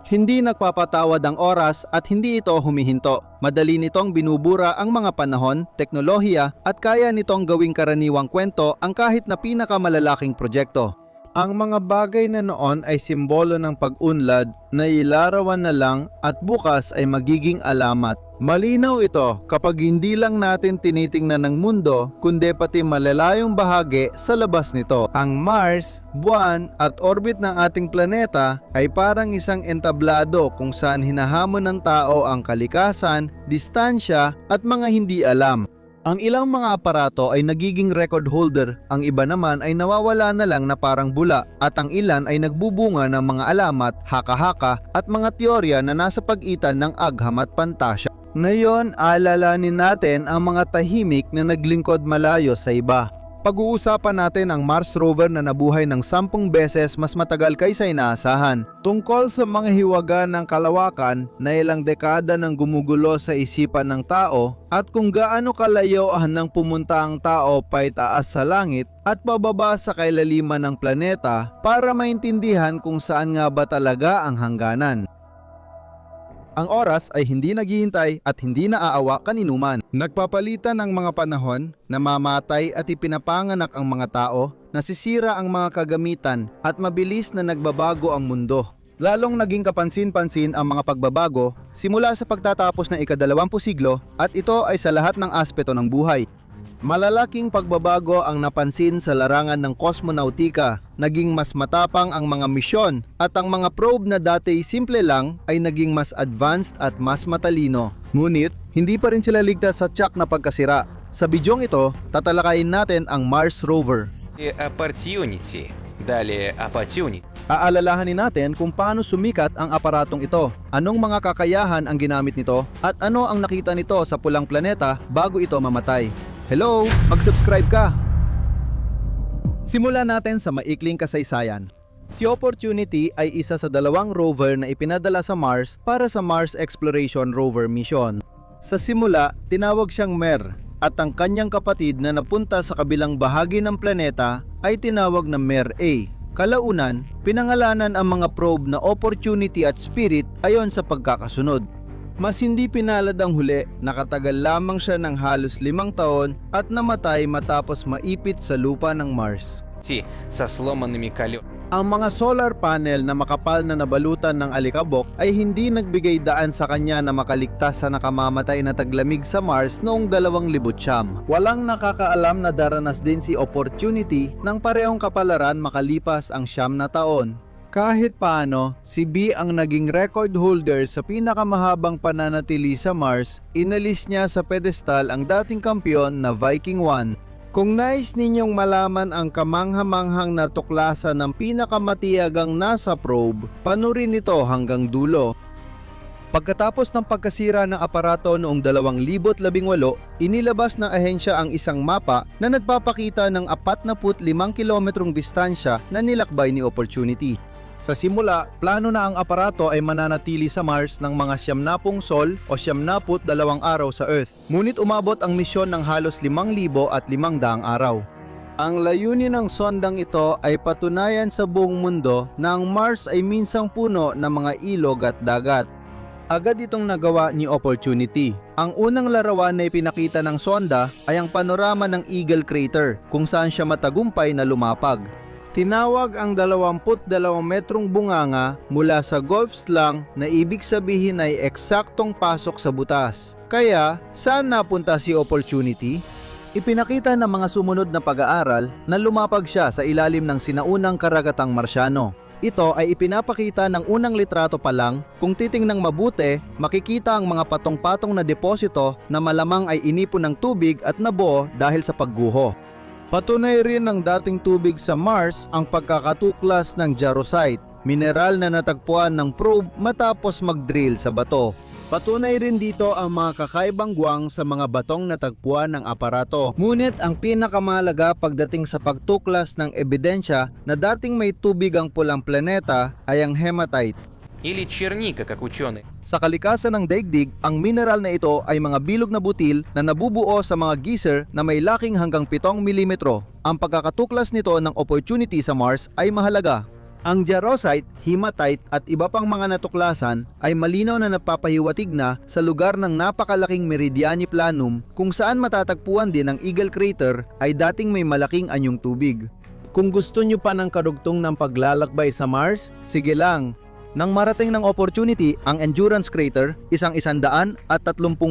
Hindi nagpapatawad ang oras at hindi ito humihinto. Madali nitong binubura ang mga panahon, teknolohiya at kaya nitong gawing karaniwang kwento ang kahit na pinakamalalaking proyekto. Ang mga bagay na noon ay simbolo ng pag-unlad na ilarawan na lang at bukas ay magiging alamat. Malinaw ito kapag hindi lang natin tinitingnan ng mundo kundi pati malalayong bahagi sa labas nito. Ang Mars, buwan at orbit ng ating planeta ay parang isang entablado kung saan hinahamon ng tao ang kalikasan, distansya at mga hindi alam. Ang ilang mga aparato ay nagiging record holder, ang iba naman ay nawawala na lang na parang bula at ang ilan ay nagbubunga ng mga alamat, haka-haka at mga teorya na nasa pagitan ng agham at pantasya. Ngayon, alalanin natin ang mga tahimik na naglingkod malayo sa iba. Pag-uusapan natin ang Mars rover na nabuhay ng 10 beses mas matagal kaysa inaasahan. Tungkol sa mga hiwaga ng kalawakan na ilang dekada nang gumugulo sa isipan ng tao at kung gaano kalayo nang pumunta ang tao paitaas sa langit at pababa sa kailaliman ng planeta para maintindihan kung saan nga ba talaga ang hangganan. Ang oras ay hindi naghihintay at hindi naaawa kaninuman. Nagpapalitan ang mga panahon, namamatay at ipinapanganak ang mga tao, nasisira ang mga kagamitan at mabilis na nagbabago ang mundo. Lalong naging kapansin-pansin ang mga pagbabago simula sa pagtatapos ng ika-20 siglo at ito ay sa lahat ng aspeto ng buhay. Malalaking pagbabago ang napansin sa larangan ng kosmonautika, naging mas matapang ang mga misyon at ang mga probe na dati simple lang ay naging mas advanced at mas matalino. Ngunit, hindi pa rin sila ligtas sa tiyak na pagkasira. Sa bidyong ito, tatalakayin natin ang Mars rover. Opportunity. Dali opportunity. Aalalahanin natin kung paano sumikat ang aparatong ito, anong mga kakayahan ang ginamit nito at ano ang nakita nito sa pulang planeta bago ito mamatay. Hello! Mag-subscribe ka! Simulan natin sa maikling kasaysayan. Si Opportunity ay isa sa 2 rover na ipinadala sa Mars para sa Mars Exploration Rover Mission. Sa simula, tinawag siyang MER at ang kanyang kapatid na napunta sa kabilang bahagi ng planeta ay tinawag na MER-A. Kalaunan, pinangalanan ang mga probe na Opportunity at Spirit ayon sa pagkakasunod. Mas hindi pinalad ang huli, nakatagal lamang siya ng halos 5 taon at namatay matapos maipit sa lupa ng Mars. Со сломанными колесами. Ang mga solar panel na makapal na nabalutan ng alikabok ay hindi nagbigay daan sa kanya na makaligtas sa nakamamatay na taglamig sa Mars noong 2009. Walang nakakaalam na daranas din si Opportunity ng parehong kapalaran makalipas ang 9 na taon. Kahit paano, si B ang naging record holder sa pinakamahabang pananatili sa Mars, inalis niya sa pedestal ang dating kampiyon na Viking 1. Kung nais ninyong malaman ang kamangha-manghang na tuklasan ng pinakamatiyagang NASA probe, panurin ito hanggang dulo. Pagkatapos ng pagkasira ng aparato noong 2018, inilabas ng ahensya ang isang mapa na nagpapakita ng 45 kilometrong distansya na nilakbay ni Opportunity. Sa simula, plano na ang aparato ay mananatili sa Mars ng mga 90 sol o 92 araw sa Earth. Ngunit umabot ang misyon ng halos 5,500 araw. Ang layunin ng sondang ito ay patunayan sa buong mundo na ang Mars ay minsang puno ng mga ilog at dagat. Agad itong nagawa ni Opportunity. Ang unang larawan na ipinakita ng sonda ay ang panorama ng Eagle Crater kung saan siya matagumpay na lumapag. Tinawag ang 22 metrong bunganga mula sa golf slang na ibig sabihin ay eksaktong pasok sa butas. Kaya, saan napunta si Opportunity? Ipinakita ng mga sumunod na pag-aaral na lumapag siya sa ilalim ng sinaunang karagatang Marsyano. Ito ay ipinapakita ng unang litrato pa lang. Kung titingnang mabuti, makikita ang mga patong-patong na deposito na malamang ay inipon ng tubig at nabuo dahil sa pagguho. Patunay rin ng dating tubig sa Mars ang pagkakatuklas ng jarosite, mineral na natagpuan ng probe matapos mag-drill sa bato. Patunay rin dito ang mga kakaibang guwang sa mga batong natagpuan ng aparato. Ngunit ang pinakamahalaga pagdating sa pagtuklas ng ebidensya na dating may tubig ang pulang planeta ay ang hematite. Или черника, как ученые. Sa kalikasan ng daigdig, ang mineral na ito ay mga bilog na butil na nabubuo sa mga geyser na may laking hanggang 7 mm. Ang pagkakatuklas nito ng Opportunity sa Mars ay mahalaga. Ang jarosite, hematite at iba pang mga natuklasan ay malinaw na napapahiwatig na sa lugar ng napakalaking Meridiani Planum kung saan matatagpuan din ang Eagle Crater ay dating may malaking anyong tubig. Kung gusto nyo pa ng karugtong ng paglalakbay sa Mars, sige lang. Nang marating ng opportunity ang Endurance Crater, isang 130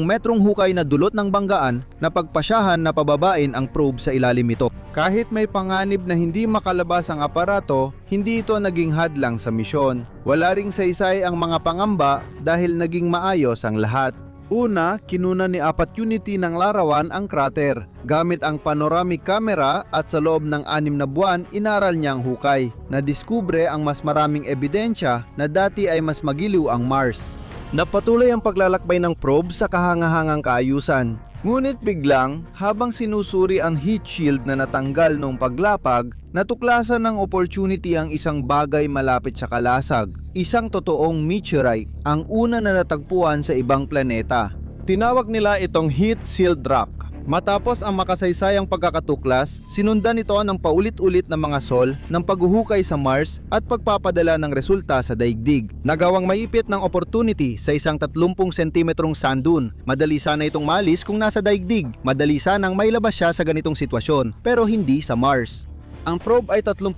metrong hukay na dulot ng banggaan na pagpasyahan na pababain ang probe sa ilalim nito. Kahit may panganib na hindi makalabas ang aparato, hindi ito naging hadlang sa misyon. Wala ring saysay ang mga pangamba dahil naging maayos ang lahat. Una, kinuna ni Opportunity ng larawan ang crater. Gamit ang panoramic camera at sa loob ng 6 na buwan, inaral niya ang hukay. Nadiskubre ang mas maraming ebidensya na dati ay mas magiliw ang Mars. Napatuloy ang paglalakbay ng probe sa kahangahangang kaayusan. Ngunit biglang, habang sinusuri ang heat shield na natanggal noong paglapag, natuklasan ng Opportunity ang isang bagay malapit sa kalasag. Isang totoong meteorite, ang una na natagpuan sa ibang planeta. Tinawag nila itong heat sealed rock. Matapos ang makasaysayang pagkakatuklas, sinundan ito ng paulit-ulit na mga sol ng paghuhukay sa Mars at pagpapadala ng resulta sa daigdig. Nagawang maipit ng Opportunity sa isang 30 sentimetrong sand dune. Madali sana itong malis kung nasa daigdig. Madali sanang mailabas siya sa ganitong sitwasyon, pero hindi sa Mars. Ang probe ay 38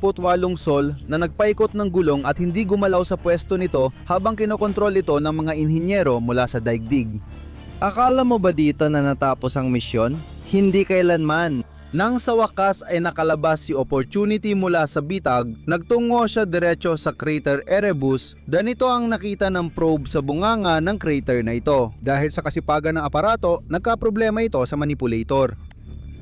sol na nagpaikot ng gulong at hindi gumalaw sa pwesto nito habang kinokontrol ito ng mga inhinyero mula sa daigdig. Akala mo ba dito na natapos ang misyon? Hindi kailanman. Nang sa wakas ay nakalabas si Opportunity mula sa bitag, nagtungo siya diretso sa crater Erebus. Ganito ang nakita ng probe sa bunganga ng crater na ito. Dahil sa kasipagan ng aparato, nagkaproblema ito sa manipulator.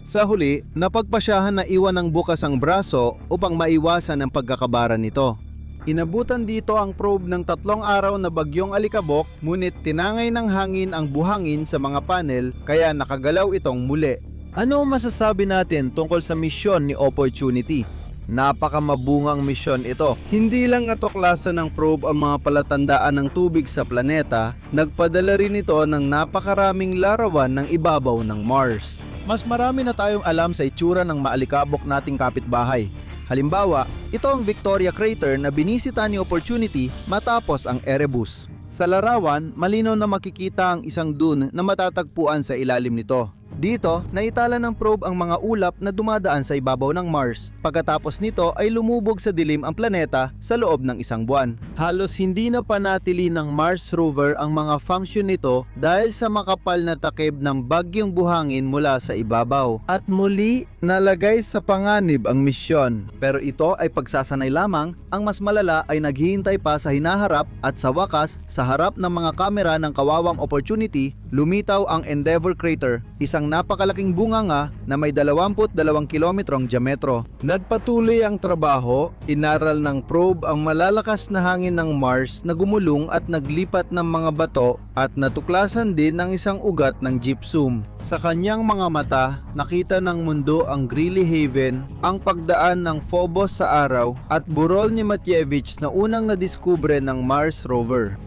Sa huli, napagpasyahan na iwan ng bukas ang braso upang maiwasan ang pagkakabara nito. Inabutan dito ang probe ng 3 araw na bagyong alikabok, ngunit tinangay ng hangin ang buhangin sa mga panel kaya nakagalaw itong muli. Ano masasabi natin tungkol sa misyon ni Opportunity? Napakamabungang misyon ito. Hindi lang natuklasan ng probe ang mga palatandaan ng tubig sa planeta, nagpadala rin ito ng napakaraming larawan ng ibabaw ng Mars. Mas marami na tayong alam sa itsura ng maalikabok nating kapitbahay. Halimbawa, ito ang Victoria Crater na binisita ni Opportunity matapos ang Erebus. Sa larawan, malinaw na makikita ang isang dune na matatagpuan sa ilalim nito. Dito, naitala ng probe ang mga ulap na dumadaan sa ibabaw ng Mars. Pagkatapos nito ay lumubog sa dilim ang planeta sa loob ng 1 buwan. Halos hindi na panatili ng Mars rover ang mga function nito dahil sa makapal na takip ng bagyong buhangin mula sa ibabaw. At muli, nalagay sa panganib ang misyon. Pero ito ay pagsasanay lamang, ang mas malala ay naghihintay pa sa hinaharap at sa wakas, sa harap ng mga kamera ng kawawang Opportunity, lumitaw ang Endeavour Crater, isang napakalaking bunganga na may 22 kilometrong diametro. Nagpatuloy ang trabaho, inaral ng probe ang malalakas na hangin ng Mars na gumulong at naglipat ng mga bato at natuklasan din ng isang ugat ng gypsum. Sa kanyang mga mata, nakita ng mundo ang Greely Haven, ang pagdaan ng Phobos sa araw at burol ni Matjevich na unang nadiskubre ng Mars rover.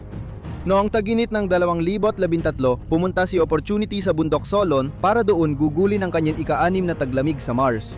Noong taginit ng 2013, pumunta si Opportunity sa bundok Solon para doon gugulin ang kanyang ika-6 na taglamig sa Mars.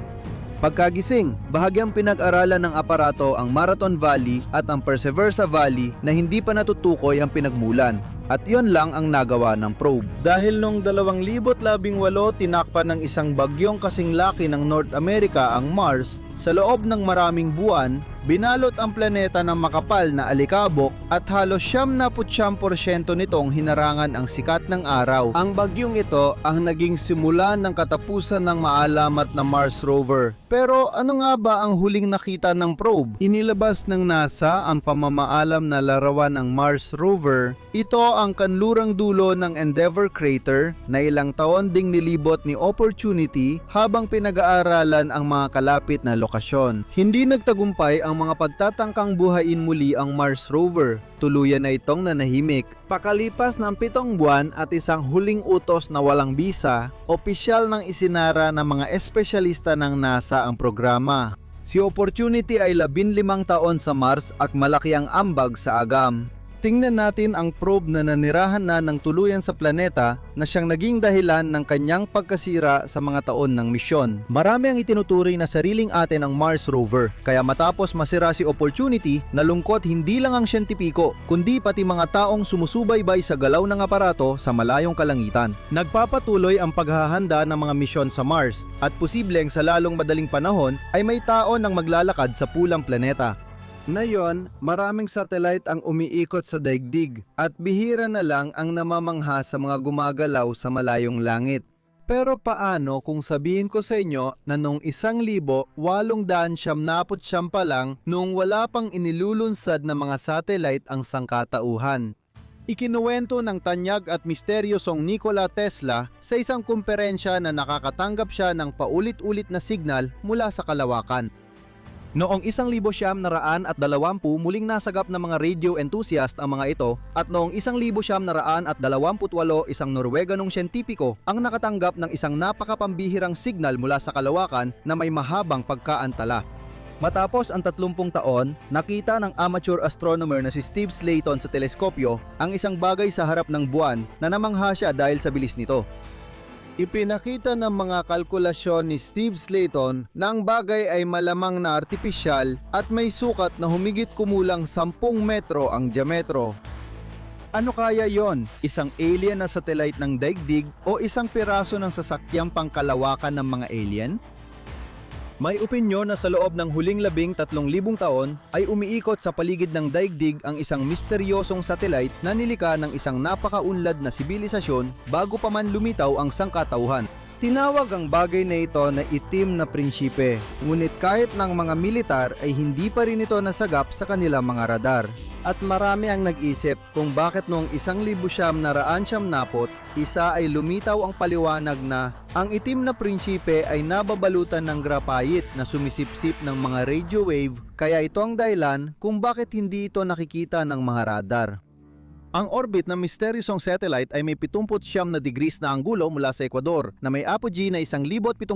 Pagkagising, bahagyang pinag-aralan ng aparato ang Marathon Valley at ang Perseverance Valley na hindi pa natutukoy ang pinagmulan. At yon lang ang nagawa ng probe. Dahil noong 2018 tinakpan ng isang bagyong kasing laki ng North America ang Mars, sa loob ng maraming buwan, binalot ang planeta ng makapal na alikabok at halos 99% nitong hinarangan ang sikat ng araw. Ang bagyong ito ang naging simulan ng katapusan ng maalamat na Mars rover. Pero ano nga ba ang huling nakita ng probe? Inilabas ng NASA ang pamamaalam na larawan ng Mars rover. Ito ang kanlurang dulo ng Endeavour Crater na ilang taon ding nilibot ni Opportunity habang pinag-aaralan ang mga kalapit na lokasyon. Hindi nagtagumpay ang mga pagtatangkang buhayin muli ang Mars rover. Tuluyan na itong nanahimik. Pakalipas ng 7 buwan at isang huling utos na walang bisa, opisyal nang isinara ng mga espesyalista ng NASA ang programa. Si Opportunity ay 15 taon sa Mars at malaki ang ambag sa agam. Tingnan natin ang probe na nanirahan na ng tuluyan sa planeta na siyang naging dahilan ng kanyang pagkasira sa mga taon ng misyon. Marami ang itinuturing na sariling atin ang Mars rover, kaya matapos masira si Opportunity, nalungkot hindi lang ang siyentipiko, kundi pati mga taong sumusubaybay sa galaw ng aparato sa malayong kalangitan. Nagpapatuloy ang paghahanda ng mga misyon sa Mars at posibleng sa lalong madaling panahon ay may tao nang maglalakad sa pulang planeta. Ngayon, maraming satellite ang umiikot sa daigdig at bihira na lang ang namamangha sa mga gumagalaw sa malayong langit. Pero paano kung sabihin ko sa inyo na noong 1,879 pa lang noong wala pang inilulunsad na mga satellite ang sangkatauhan? Ikinuwento ng tanyag at misteryosong Nikola Tesla sa isang kumperensya na nakakatanggap siya ng paulit-ulit na signal mula sa kalawakan. Noong 1920 muling nasagap ng mga radio enthusiast ang mga ito at noong 1928 isang Norweganong siyentipiko ang nakatanggap ng isang napakapambihirang signal mula sa kalawakan na may mahabang pagkaantala. Matapos ang 30 taon, nakita ng amateur astronomer na si Steve Slayton sa teleskopyo ang isang bagay sa harap ng buwan na namangha siya dahil sa bilis nito. Ipinakita ng mga kalkulasyon ni Steve Slayton na ang bagay ay malamang na artipisyal at may sukat na humigit kumulang 10 metro ang diametro. Ano kaya yon? Isang alien na satellite ng daigdig o isang piraso ng sasakyang pangkalawakan ng mga alien? May opinyon na sa loob ng huling 13,000 taon ay umiikot sa paligid ng daigdig ang isang misteryosong satellite na nilikha ng isang napakaunlad na sibilisasyon bago pa man lumitaw ang sangkatauhan. Tinawag ang bagay na ito na itim na prinsipe, ngunit kahit ng mga militar ay hindi pa rin ito nasagap sa kanilang mga radar. At marami ang nag-isip kung bakit noong 1970 isa ay lumitaw ang paliwanag na ang itim na prinsipe ay nababalutan ng graphite na sumisipsip ng mga radio wave, kaya ito ang dahilan kung bakit hindi ito nakikita ng mga radar. Ang orbit ng misteryosong satellite ay may 79 na degrees na anggulo mula sa Ecuador na may apogee na 1,728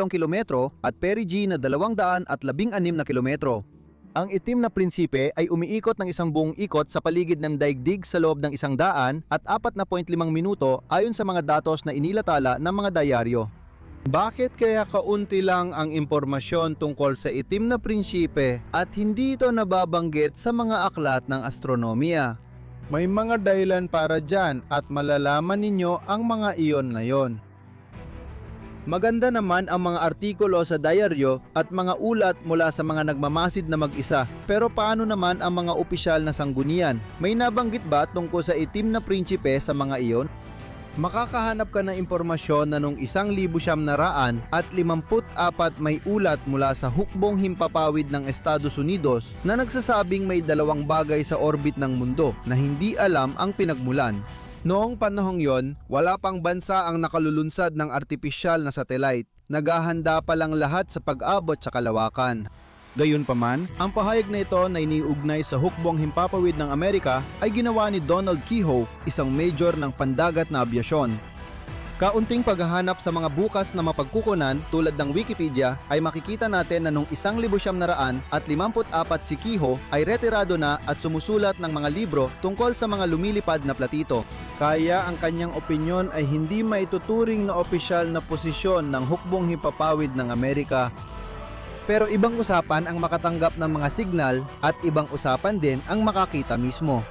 kilometro at perigee na 216 na kilometro. Ang itim na prinsipe ay umiikot ng isang buong ikot sa paligid ng daigdig sa loob ng 100 at 4.5 minuto ayon sa mga datos na inilathala ng mga dayaryo. Bakit kaya kaunti lang ang impormasyon tungkol sa itim na prinsipe at hindi ito nababanggit sa mga aklat ng astronomiya? May mga dahilan para dyan at malalaman ninyo ang mga iyon na yon. Maganda naman ang mga artikulo sa dayaryo at mga ulat mula sa mga nagmamasid na mag-isa. Pero paano naman ang mga opisyal na sanggunian? May nabanggit ba tungkol sa itim na prinsipe sa mga iyon? Makakahanap ka ng impormasyon na noong 1954 may ulat mula sa hukbong himpapawid ng Estados Unidos na nagsasabing may dalawang bagay sa orbit ng mundo na hindi alam ang pinagmulan. Noong panahong yon, wala pang bansa ang nakalulunsad ng artipisyal na satellite. Naghahanda pa lang lahat sa pag-abot sa kalawakan. Gayunpaman, ang pahayag na ito na iniugnay sa hukbong himpapawid ng Amerika ay ginawa ni Donald Keyhoe, isang major ng pandagat na abyasyon. Kaunting paghahanap sa mga bukas na mapagkukunan tulad ng Wikipedia ay makikita natin na noong 1954 si Keyhoe ay retirado na at sumusulat ng mga libro tungkol sa mga lumilipad na platito. Kaya ang kanyang opinyon ay hindi maituturing na opisyal na posisyon ng hukbong himpapawid ng Amerika. Pero ibang usapan ang makatanggap ng mga signal at ibang usapan din ang makakita mismo.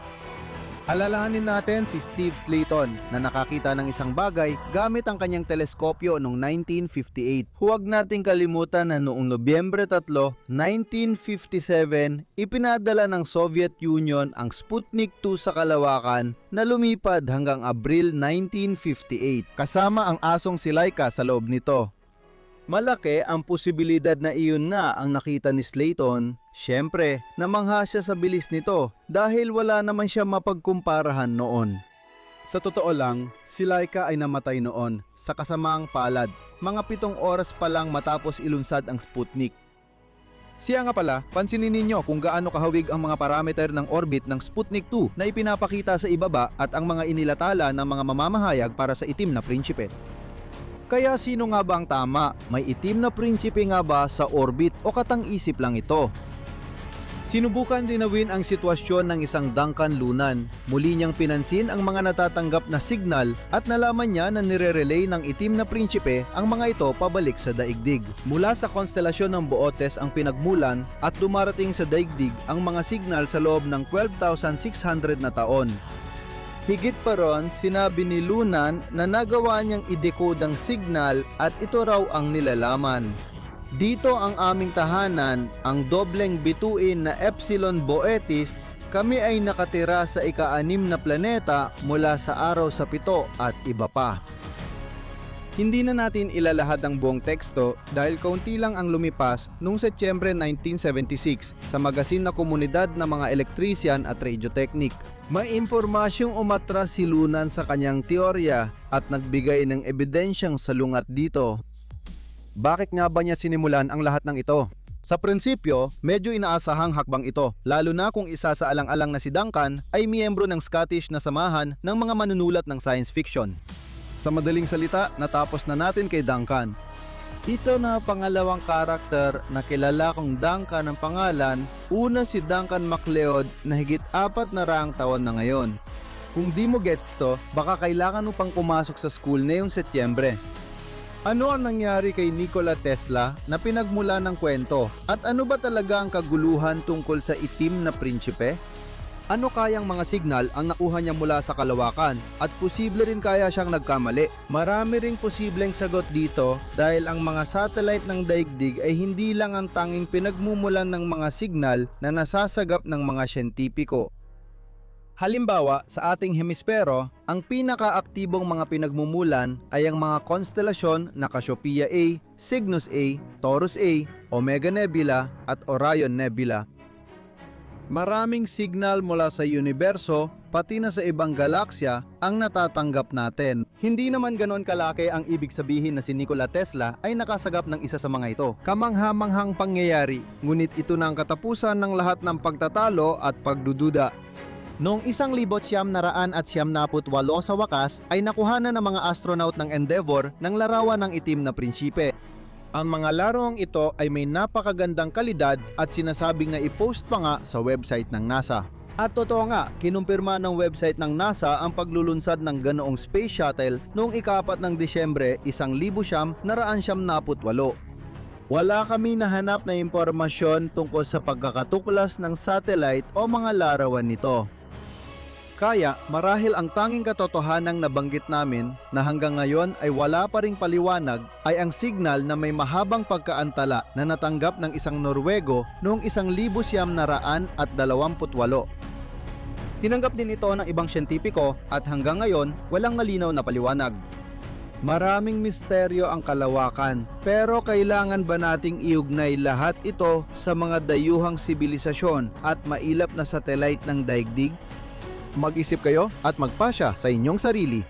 Alalahanin natin si Steve Slayton na nakakita ng isang bagay gamit ang kanyang teleskopyo noong 1958. Huwag nating kalimutan na noong Nobyembre 3, 1957, ipinadala ng Soviet Union ang Sputnik 2 sa kalawakan na lumipad hanggang Abril 1958 kasama ang asong si Laika sa loob nito. Malaki ang posibilidad na iyon na ang nakita ni Slayton. Siyempre, namangha siya sa bilis nito dahil wala naman siya mapagkumparahan noon. Sa totoo lang, si Laika ay namatay noon sa kasamaang palad, mga 7 oras pa lang matapos ilunsad ang Sputnik. Siya nga pala, pansinin ninyo kung gaano kahawig ang mga parameter ng orbit ng Sputnik 2 na ipinapakita sa ibaba at ang mga inilatala ng mga mamamahayag para sa itim na prinsipe. Kaya sino nga ba ang tama? May itim na prinsipe nga ba sa orbit o katang-isip lang ito? Sinubukan dinawin ang sitwasyon ng isang Duncan Lunan. Muli niyang pinansin ang mga natatanggap na signal at nalaman niya na nire-relay ng itim na prinsipe ang mga ito pabalik sa daigdig. Mula sa konstelasyon ng Bootes ang pinagmulan at dumarating sa daigdig ang mga signal sa loob ng 12,600 na taon. Higit pa ron, sinabi ni Lunan na nagawa niyang i-decode ang signal at ito raw ang nilalaman. Dito ang aming tahanan, ang dobleng bituin na Epsilon Boetis. Kami ay nakatira sa ika-6 na planeta mula sa araw sa 7 at iba pa. Hindi na natin ilalahad ang buong teksto dahil kaunti lang ang lumipas noong Setyembre 1976 sa magasin na komunidad ng mga elektrisyan at radiotechnic. May impormasyong umatras si Lunan sa kanyang teorya at nagbigay ng ebidensyang salungat dito. Bakit nga ba niya sinimulan ang lahat ng ito? Sa prinsipyo, medyo inaasahang hakbang ito, lalo na kung isa sa alang-alang na si Duncan ay miyembro ng Scottish na samahan ng mga manunulat ng science fiction. Sa madaling salita, natapos na natin kay Duncan. Ito na pangalawang karakter na kilala kong Duncan ang pangalan. Una si Duncan MacLeod na higit 400 taon na ngayon. Kung di mo gets to, baka kailangan mo pang pumasok sa school ngayong Setyembre. Ano ang nangyari kay Nikola Tesla na pinagmula ng kwento? At ano ba talaga ang kaguluhan tungkol sa itim na prinsipe? Ano kayang mga signal ang nakuha niya mula sa kalawakan? At posible rin kaya siyang nagkamali? Marami ring posibleng sagot dito dahil ang mga satellite ng daigdig ay hindi lang ang tanging pinagmumulan ng mga signal na nasasagap ng mga siyentipiko. Halimbawa, sa ating hemispero, ang pinakaaktibong mga pinagmumulan ay ang mga konstelasyon na Cassiopeia A, Cygnus A, Taurus A, Omega Nebula at Orion Nebula. Maraming signal mula sa universo, pati na sa ibang galaksya, ang natatanggap natin. Hindi naman ganoon kalaki ang ibig sabihin na si Nikola Tesla ay nakasagap ng isa sa mga ito. Kamangha-manghang pangyayari, ngunit ito na ang katapusan ng lahat ng pagtatalo at pagdududa. Noong 1998 sa wakas ay nakuhanan ng mga astronaut ng Endeavour ng larawan ng itim na prinsipe. Ang mga larong ito ay may napakagandang kalidad at sinasabing na i-post pa nga sa website ng NASA. At totoo nga, kinumpirma ng website ng NASA ang paglulunsad ng ganoong space shuttle noong 4 ng Disyembre 1978. Wala kami nahanap na impormasyon tungkol sa pagkakatuklas ng satellite o mga larawan nito. Kaya marahil ang tanging katotohanang nabanggit namin na hanggang ngayon ay wala pa ring paliwanag ay ang signal na may mahabang pagkaantala na natanggap ng isang Norwego noong 1928. Tinanggap din ito ng ibang siyentipiko at hanggang ngayon walang malinaw na paliwanag. Maraming misteryo ang kalawakan, pero kailangan ba nating iugnay lahat ito sa mga dayuhang sibilisasyon at mailap na satellite ng daigdig? Mag-isip kayo at magpasya sa inyong sarili.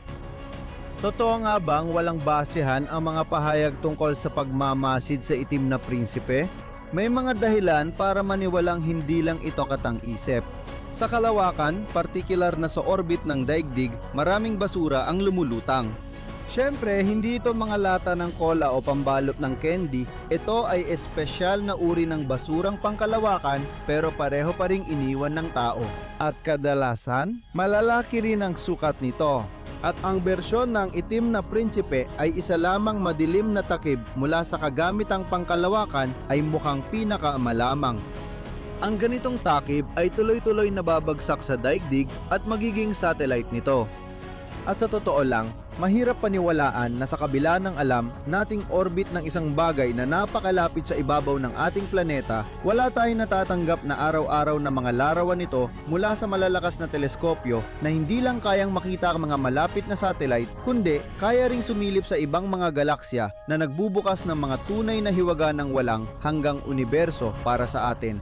Totoo nga bang walang basehan ang mga pahayag tungkol sa pagmamasid sa itim na prinsipe? May mga dahilan para maniwalang hindi lang ito katang-isip. Sa kalawakan, partikular na sa orbit ng daigdig, maraming basura ang lumulutang. Siyempre, hindi ito mga lata ng cola o pambalot ng candy. Ito ay espesyal na uri ng basurang pangkalawakan pero pareho pa ring iniwan ng tao. At kadalasan, malalaki rin ang sukat nito. At ang bersyon ng itim na prinsipe ay isa lamang madilim na takip mula sa kagamitang pangkalawakan ay mukhang pinakamalamang. Ang ganitong takip ay tuloy-tuloy nababagsak sa daigdig at magiging satellite nito. At sa totoo lang, mahirap paniwalaan na sa kabila ng alam nating orbit ng isang bagay na napakalapit sa ibabaw ng ating planeta, wala tayong natatanggap na araw-araw na mga larawan nito mula sa malalakas na teleskopyo na hindi lang kayang makita ang mga malapit na satellite, kundi kaya ring sumilip sa ibang mga galaksya na nagbubukas ng mga tunay na hiwaga ng walang hanggang universo para sa atin.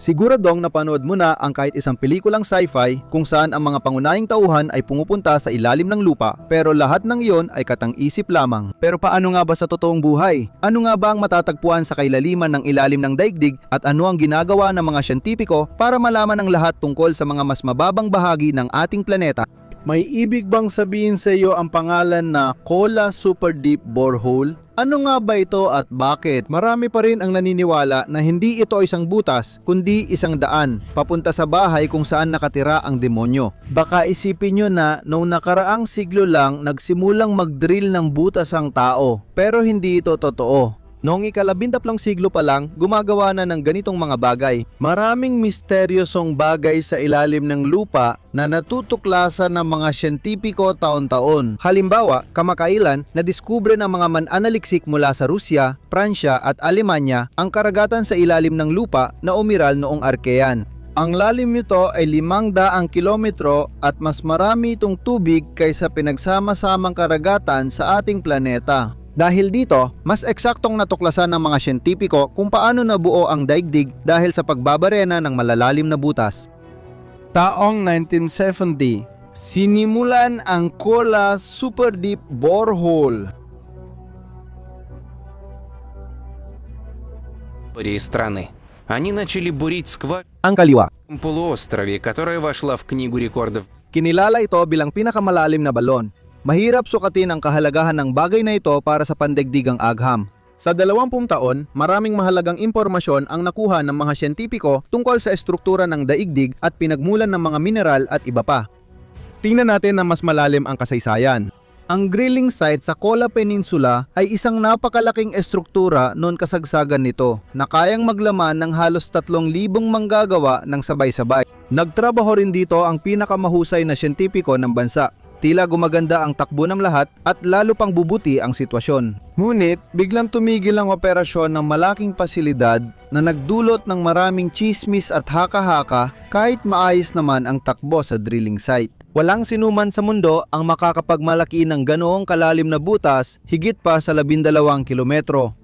Siguradong napanood mo na ang kahit isang pelikulang sci-fi kung saan ang mga pangunahing tauhan ay pumupunta sa ilalim ng lupa, pero lahat ng iyon ay katang-isip lamang. Pero paano nga ba sa totoong buhay? Ano nga ba ang matatagpuan sa kailaliman ng ilalim ng daigdig at ano ang ginagawa ng mga siyentipiko para malaman ang lahat tungkol sa mga mas mababang bahagi ng ating planeta? May ibig bang sabihin sa iyo ang pangalan na Kola Super Deep Borehole? Ano nga ba ito at bakit? Marami pa rin ang naniniwala na hindi ito isang butas, kundi isang daan, papunta sa bahay kung saan nakatira ang demonyo. Baka isipin nyo na noong nakaraang siglo lang nagsimulang mag-drill ng butas ang tao, pero hindi ito totoo. Noong ika-18 siglo pa lang, gumagawa na ng ganitong mga bagay. Maraming misteryosong bagay sa ilalim ng lupa na natutuklasan ng mga siyentipiko taon-taon. Halimbawa, kamakailan, nadiskubre ng mga mananaliksik mula sa Rusya, Pransya at Alemanya ang karagatan sa ilalim ng lupa na umiral noong Archean. Ang lalim nito ay 500 kilometro at mas marami itong tubig kaysa pinagsama-samang karagatan sa ating planeta. Dahil dito, mas eksaktong natuklasan ng mga siyentipiko kung paano nabuo ang daigdig dahil sa pagbabarena ng malalalim na butas. Taong 1970, sinimulan ang Kola Super Deep Borehole. страны. Они начали бурить скважину Ang kaliwa. на полуострове, которая вошла в Книгу рекордов. Kinilala ito bilang pinakamalalim na balon. Mahirap sukatin ang kahalagahan ng bagay na ito para sa pandaigdigang agham. Sa 20 taon, maraming mahalagang impormasyon ang nakuha ng mga siyentipiko tungkol sa estruktura ng daigdig at pinagmulan ng mga mineral at iba pa. Tingnan natin na mas malalim ang kasaysayan. Ang drilling site sa Kola Peninsula ay isang napakalaking estruktura noon kasagsagan nito na kayang maglaman ng halos 3,000 manggagawa ng sabay-sabay. Nagtrabaho rin dito ang pinakamahusay na siyentipiko ng bansa. Tila gumaganda ang takbo ng lahat at lalo pang bubuti ang sitwasyon. Ngunit biglang tumigil ang operasyon ng malaking pasilidad na nagdulot ng maraming chismis at haka-haka kahit maayos naman ang takbo sa drilling site. Walang sinuman sa mundo ang makakapagmalaki ng ganoong kalalim na butas higit pa sa 12 kilometro.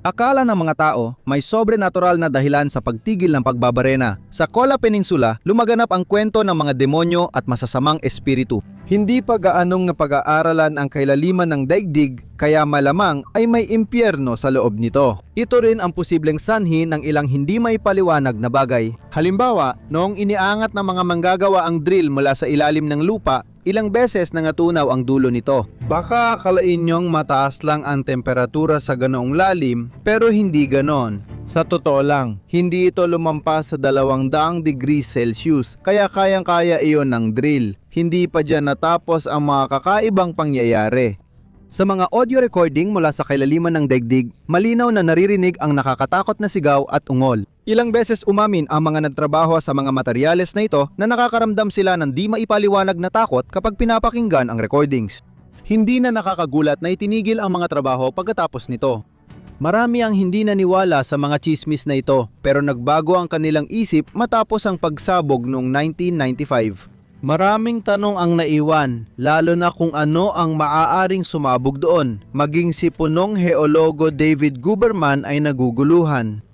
Akala ng mga tao may sobrenatural na dahilan sa pagtigil ng pagbabarena. Sa Kola Peninsula, lumaganap ang kwento ng mga demonyo at masasamang espiritu. Hindi pa gaanong napag-aaralan ang kailaliman ng daigdig, kaya malamang ay may impyerno sa loob nito. Ito rin ang posibleng sanhi ng ilang hindi may paliwanag na bagay. Halimbawa, noong iniangat ng mga manggagawa ang drill mula sa ilalim ng lupa, ilang beses nangatunaw ang dulo nito. Baka akalain nyong mataas lang ang temperatura sa ganoong lalim, pero hindi ganon. Sa totoo lang, hindi ito lumampas sa 200 degrees Celsius, kaya kayang-kaya iyon ng drill. Hindi pa dyan natapos ang mga kakaibang pangyayari. Sa mga audio recording mula sa kailaliman ng daigdig, malinaw na naririnig ang nakakatakot na sigaw at ungol. Ilang beses umamin ang mga nagtrabaho sa mga materyales na ito na nakakaramdam sila ng di maipaliwanag na takot kapag pinapakinggan ang recordings. Hindi na nakakagulat na itinigil ang mga trabaho pagkatapos nito. Marami ang hindi naniwala sa mga chismis na ito pero nagbago ang kanilang isip matapos ang pagsabog noong 1995. Maraming tanong ang naiwan, lalo na kung ano ang maaaring sumabog doon. Maging si punong heologo David Guberman ay naguguluhan.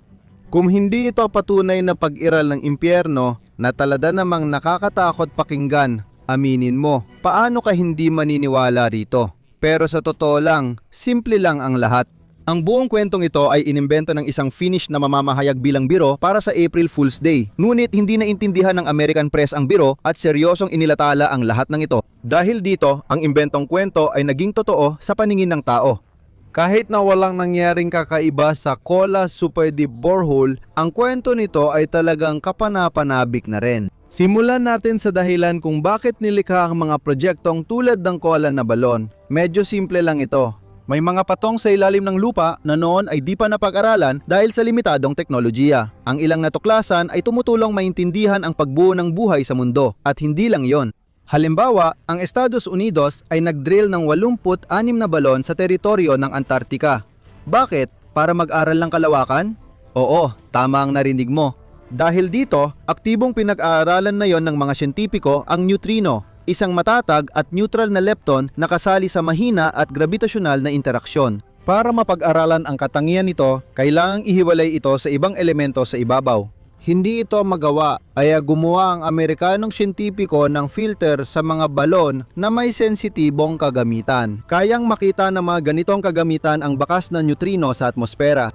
Kung hindi ito patunay na pag-iral ng impyerno na talada namang nakakatakot pakinggan, aminin mo, paano ka hindi maniniwala rito? Pero sa totoo lang, simple lang ang lahat. Ang buong kwentong ito ay inimbento ng isang Finnish na mamamahayag bilang biro para sa April Fool's Day. Ngunit hindi naintindihan ng American press ang biro at seryosong inilatala ang lahat ng ito. Dahil dito, ang imbentong kwento ay naging totoo sa paningin ng tao. Kahit na walang nangyaring kakaiba sa Kola Super Deep Borehole, ang kwento nito ay talagang kapanapanabik na rin. Simulan natin sa dahilan kung bakit nilikha ang mga proyektong tulad ng Kola na balon. Medyo simple lang ito. May mga patong sa ilalim ng lupa na noon ay di pa napag-aralan dahil sa limitadong teknolohiya. Ang ilang natuklasan ay tumutulong maintindihan ang pagbuo ng buhay sa mundo at hindi lang yon. Halimbawa, ang Estados Unidos ay nag-drill ng 86 na balon sa teritoryo ng Antarctica. Bakit? Para mag-aral ng kalawakan? Oo, tama ang narinig mo. Dahil dito, aktibong pinag-aaralan na yon ng mga siyentipiko ang neutrino, isang matatag at neutral na lepton na kasali sa mahina at gravitasyonal na interaksyon. Para mapag-aralan ang katangian nito, kailangang ihiwalay ito sa ibang elemento sa ibabaw. Hindi ito magawa, kaya gumawa ang Amerikanong siyentipiko ng filter sa mga balon na may sensitibong kagamitan. Kayang makita ng mga ganitong kagamitan ang bakas na neutrino sa atmosfera.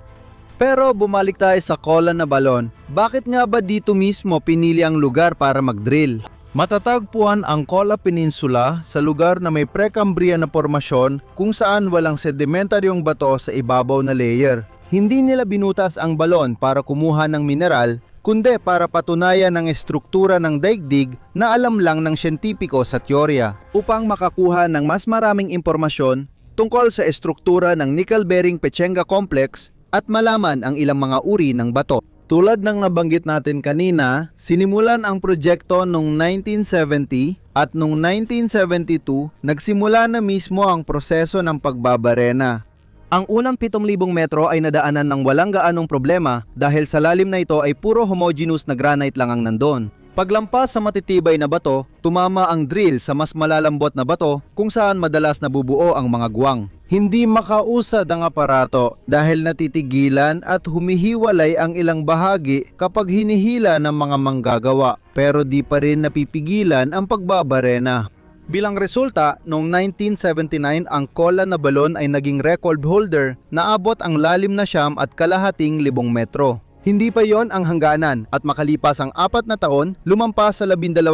Pero bumalik tayo sa Kola na balon. Bakit nga ba dito mismo pinili ang lugar para mag-drill? Matatagpuan ang Kola Peninsula sa lugar na may Precambrian na formasyon kung saan walang sedimentaryong bato sa ibabaw na layer. Hindi nila binutas ang balon para kumuha ng mineral, kundi para patunayan ang estruktura ng daigdig na alam lang ng siyentipiko sa teorya. Upang makakuha ng mas maraming impormasyon tungkol sa estruktura ng nickel-bearing Pechenga Complex at malaman ang ilang mga uri ng bato. Tulad ng nabanggit natin kanina, sinimulan ang proyekto noong 1970 at noong 1972 nagsimula na mismo ang proseso ng pagbabarena. Ang unang 7,000 metro ay nadaanan ng walang gaanong problema dahil sa lalim na ito ay puro homogeneous na granite lang ang nandun. Paglampas sa matitibay na bato, tumama ang drill sa mas malalambot na bato kung saan madalas nabubuo ang mga guwang. Hindi makausad ang aparato dahil natitigilan at humihiwalay ang ilang bahagi kapag hinihila ng mga manggagawa, pero di pa rin napipigilan ang pagbabarena. Bilang resulta, noong 1979 ang Kola na balon ay naging record holder na abot ang lalim na 9,500 metro. Hindi pa yon ang hangganan at makalipas ang 4 na taon, lumampas sa 12,000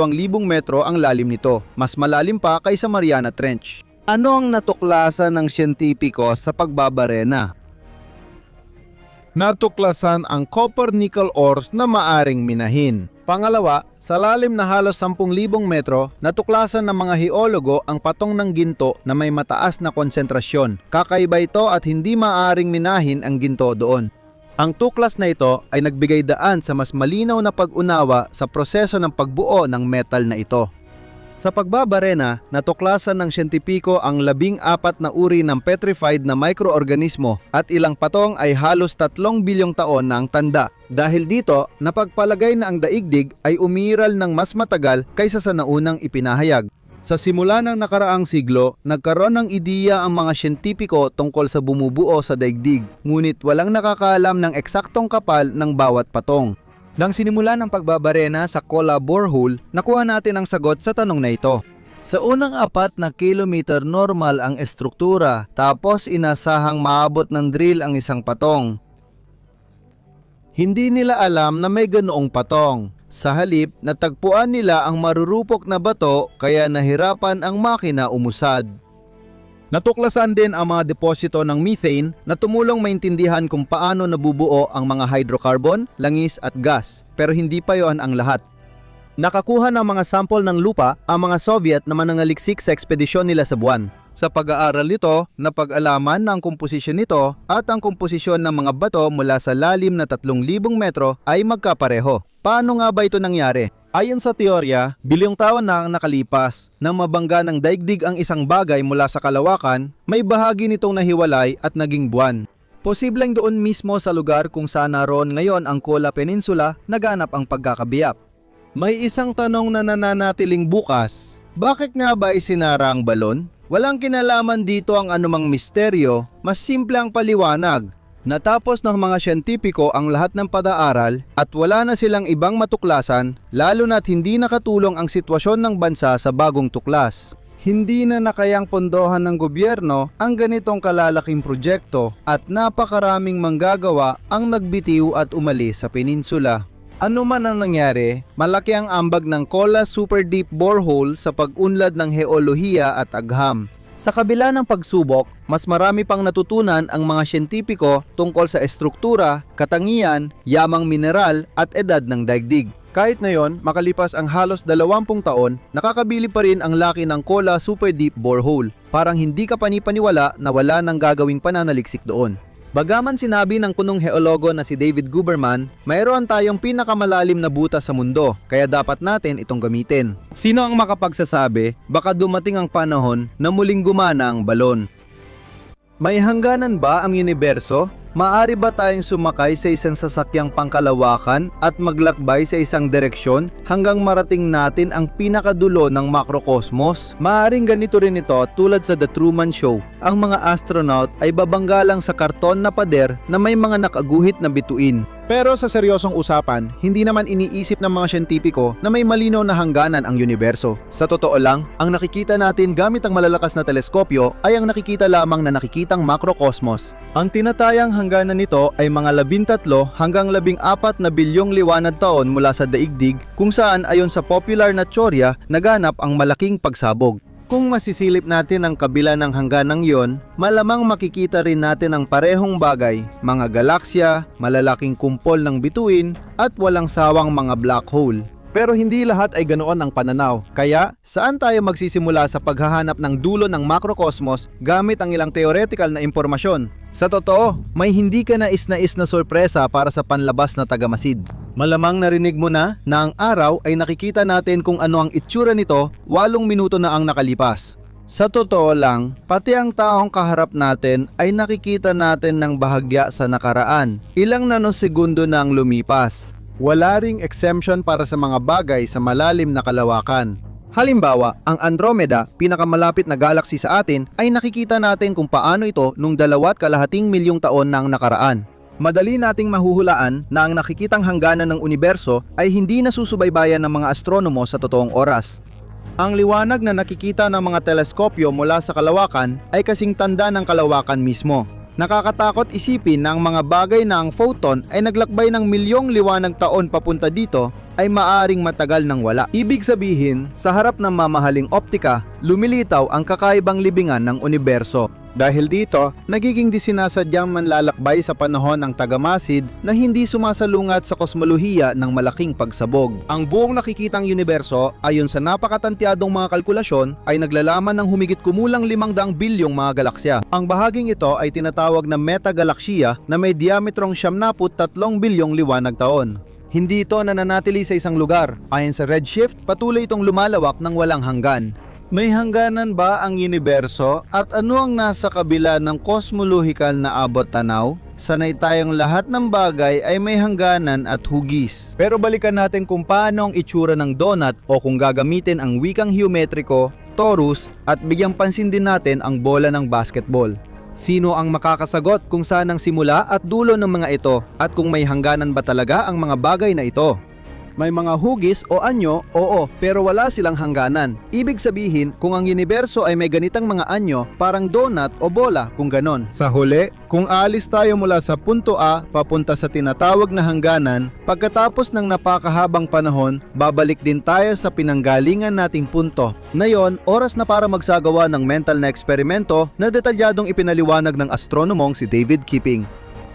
metro ang lalim nito, mas malalim pa kaysa Mariana Trench. Ano ang natuklasan ng siyentipiko sa pagbabarena? Natuklasan ang copper-nickel ores na maaring minahin. Pangalawa, sa lalim na halos 10,000 metro, natuklasan ng mga heologo ang patong ng ginto na may mataas na konsentrasyon. Kakaiba ito at hindi maaring minahin ang ginto doon. Ang tuklas na ito ay nagbigay daan sa mas malinaw na pag-unawa sa proseso ng pagbuo ng metal na ito. Sa pagbabarena, natuklasan ng siyentipiko ang 14 na uri ng petrified na microorganismo at ilang patong ay halos 3 bilyong taon na ang tanda. Dahil dito, napagpalagay na ang daigdig ay umiiral ng mas matagal kaysa sa naunang ipinahayag. Sa simula ng nakaraang siglo, nagkaroon ng ideya ang mga siyentipiko tungkol sa bumubuo sa daigdig, ngunit walang nakakaalam ng eksaktong kapal ng bawat patong. Nang sinimula ng pagbabarena sa Kola borehole, nakuha natin ang sagot sa tanong na ito. Sa unang 4 na kilometer normal ang estruktura, tapos inasahang maabot ng drill ang isang patong. Hindi nila alam na may ganoong patong. Sa halip, natagpuan nila ang marurupok na bato kaya nahirapan ang makina umusad. Natuklasan din ang mga deposito ng methane na tumulong maintindihan kung paano nabubuo ang mga hydrocarbon, langis at gas, pero hindi pa yon ang lahat. Nakakuha ng mga sample ng lupa ang mga Soviet na manangaliksik sa ekspedisyon nila sa buwan. Sa pag-aaral nito, napag-alaman na ang komposisyon nito at ang komposisyon ng mga bato mula sa lalim na 3,000 metro ay magkapareho. Paano nga ba ito nangyari? Ayon sa teorya, bilyong taon na ang nakalipas. Nang mabangga ng daigdig ang isang bagay mula sa kalawakan, may bahagi nitong nahiwalay at naging buwan. Posibleng doon mismo sa lugar kung saan naroon ngayon ang Kola Peninsula naganap ang pagkakabiyap. May isang tanong na nananatiling bukas. Bakit nga ba isinara ang balon? Walang kinalaman dito ang anumang misteryo, mas simple ang paliwanag. Natapos ng mga siyentipiko ang lahat ng pag-aaral at wala na silang ibang matuklasan, lalo na't hindi nakatulong ang sitwasyon ng bansa sa bagong tuklas. Hindi na nakayang pondohan ng gobyerno ang ganitong kalalaking proyekto at napakaraming manggagawa ang nagbitiw at umalis sa peninsula. Ano man ang nangyari, malaki ang ambag ng Kola Super Deep Borehole sa pag-unlad ng heolohiya at agham. Sa kabila ng pagsubok, mas marami pang natutunan ang mga siyentipiko tungkol sa estruktura, katangian, yamang mineral at edad ng daigdig. Kahit ngayon, makalipas ang halos 20 taon, nakakabili pa rin ang laki ng Kola Super Deep Borehole. Parang hindi ka panipaniwala na wala nang gagawing pananaliksik doon. Bagaman sinabi ng punong heologo na si David Guberman, mayroon tayong pinakamalalim na butas sa mundo, kaya dapat natin itong gamitin. Sino ang makapagsasabi, baka dumating ang panahon na muling gumana ang balon? May hangganan ba ang universo? Maari ba tayong sumakay sa isang sasakyang pangkalawakan at maglakbay sa isang direksyon hanggang marating natin ang pinakadulo ng makrokosmos? Maaring ganito rin ito tulad sa The Truman Show. Ang mga astronaut ay babangga lang sa karton na pader na may mga nakaguhit na bituin. Pero sa seryosong usapan, hindi naman iniisip ng mga siyentipiko na may malinaw na hangganan ang universo. Sa totoo lang, ang nakikita natin gamit ang malalakas na teleskopyo ay ang nakikita lamang na nakikitang makrokosmos. Ang tinatayang hangganan nito ay mga 13 hanggang 14 na bilyong liwanag taon mula sa daigdig, kung saan ayon sa popular na tsorya naganap ang malaking pagsabog. Kung masisilip natin ang kabila ng hangganang yon, malamang makikita rin natin ang parehong bagay, mga galaksya, malalaking kumpol ng bituin, at walang sawang mga black hole. Pero hindi lahat ay ganoon ang pananaw. Kaya, saan tayo magsisimula sa paghahanap ng dulo ng makrokosmos gamit ang ilang theoretical na impormasyon? Sa totoo, may hindi ka nais-nais na sorpresa para sa panlabas na tagamasid. Malamang narinig mo na ang araw ay nakikita natin kung ano ang itsura nito 8 minuto na ang nakalipas. Sa totoo lang, pati ang taong kaharap natin ay nakikita natin ng bahagya sa nakaraan. Ilang nanosegundo na ang lumipas. Wala ring exemption para sa mga bagay sa malalim na kalawakan. Halimbawa, ang Andromeda, pinakamalapit na galaxy sa atin, ay nakikita natin kung paano ito nung 2.2 milyong taon na ang nakaraan. Madali nating mahuhulaan na ang nakikitang hangganan ng universo ay hindi nasusubaybayan ng mga astronomo sa totoong oras. Ang liwanag na nakikita ng mga teleskopyo mula sa kalawakan ay kasing tanda ng kalawakan mismo. Nakakatakot isipin na ang mga bagay na ang photon ay naglakbay ng milyong liwanag taon papunta dito ay maaring matagal nang wala. Ibig sabihin, sa harap ng mamahaling optika, lumilitaw ang kakaibang libingan ng universo. Dahil dito, nagiging disinasadyang manlalakbay sa panahon ng tagamasid na hindi sumasalungat sa kosmolohiya ng malaking pagsabog. Ang buong nakikitang universo, ayon sa napakatantiadong mga kalkulasyon, ay naglalaman ng humigit kumulang 500 bilyong mga galaksya. Ang bahaging ito ay tinatawag na metagalaksiya na may diametrong 73 bilyong liwanag taon. Hindi ito nananatili sa isang lugar. Ayon sa redshift, patuloy itong lumalawak ng walang hanggan. May hangganan ba ang universo at ano ang nasa kabila ng cosmological na abot tanaw? Sanay tayong lahat ng bagay ay may hangganan at hugis. Pero balikan natin kung paano ang itsura ng donut o kung gagamitin ang wikang geometriko, torus at bigyang pansin din natin ang bola ng basketball. Sino ang makakasagot kung saan ang simula at dulo ng mga ito at kung may hangganan ba talaga ang mga bagay na ito? May mga hugis o anyo, oo, pero wala silang hangganan. Ibig sabihin, kung ang universo ay may ganitang mga anyo, parang donut o bola kung ganon. Sa huli, kung aalis tayo mula sa punto A papunta sa tinatawag na hangganan, pagkatapos ng napakahabang panahon, babalik din tayo sa pinanggalingan nating punto. Ngayon, oras na para magsagawa ng mental na eksperimento na detalyadong ipinaliwanag ng astronomong si David Kipping.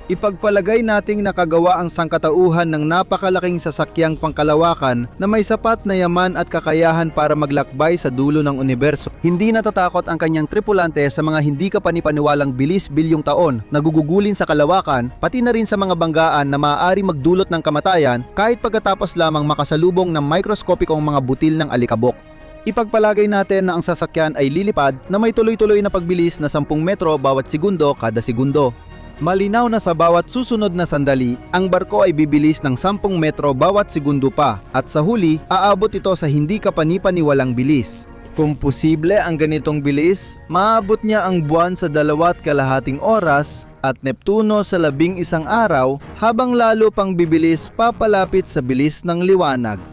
Ipagpalagay nating nakagawa ang sangkatauhan ng napakalaking sasakyang pangkalawakan na may sapat na yaman at kakayahan para maglakbay sa dulo ng universo. Hindi natatakot ang kanyang tripulante sa mga hindi kapanipaniwalang bilis bilyong taon na gugugulin sa kalawakan, pati na rin sa mga banggaan na maaari magdulot ng kamatayan kahit pagkatapos lamang makasalubong ng mikroskopikong mga butil ng alikabok. Ipagpalagay natin na ang sasakyan ay lilipad na may tuloy-tuloy na pagbilis na 10 metro bawat segundo kada segundo. Malinaw na sa bawat susunod na sandali, ang barko ay bibilis ng 10 metro bawat segundo pa at sa huli, aabot ito sa hindi kapanipaniwalang bilis. Kung posible ang ganitong bilis, maabot niya ang buwan sa 2.5 oras at Neptuno sa 11 araw habang lalo pang bibilis papalapit sa bilis ng liwanag.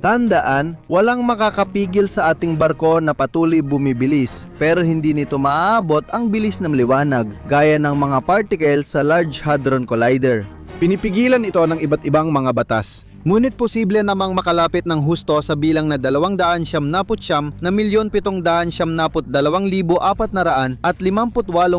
Tandaan, walang makakapigil sa ating barko na patuloy bumibilis pero hindi nito maaabot ang bilis ng liwanag gaya ng mga particle sa Large Hadron Collider. Pinipigilan ito ng iba't ibang mga batas. Ngunit posible namang makalapit ng husto sa bilang na 279,772,458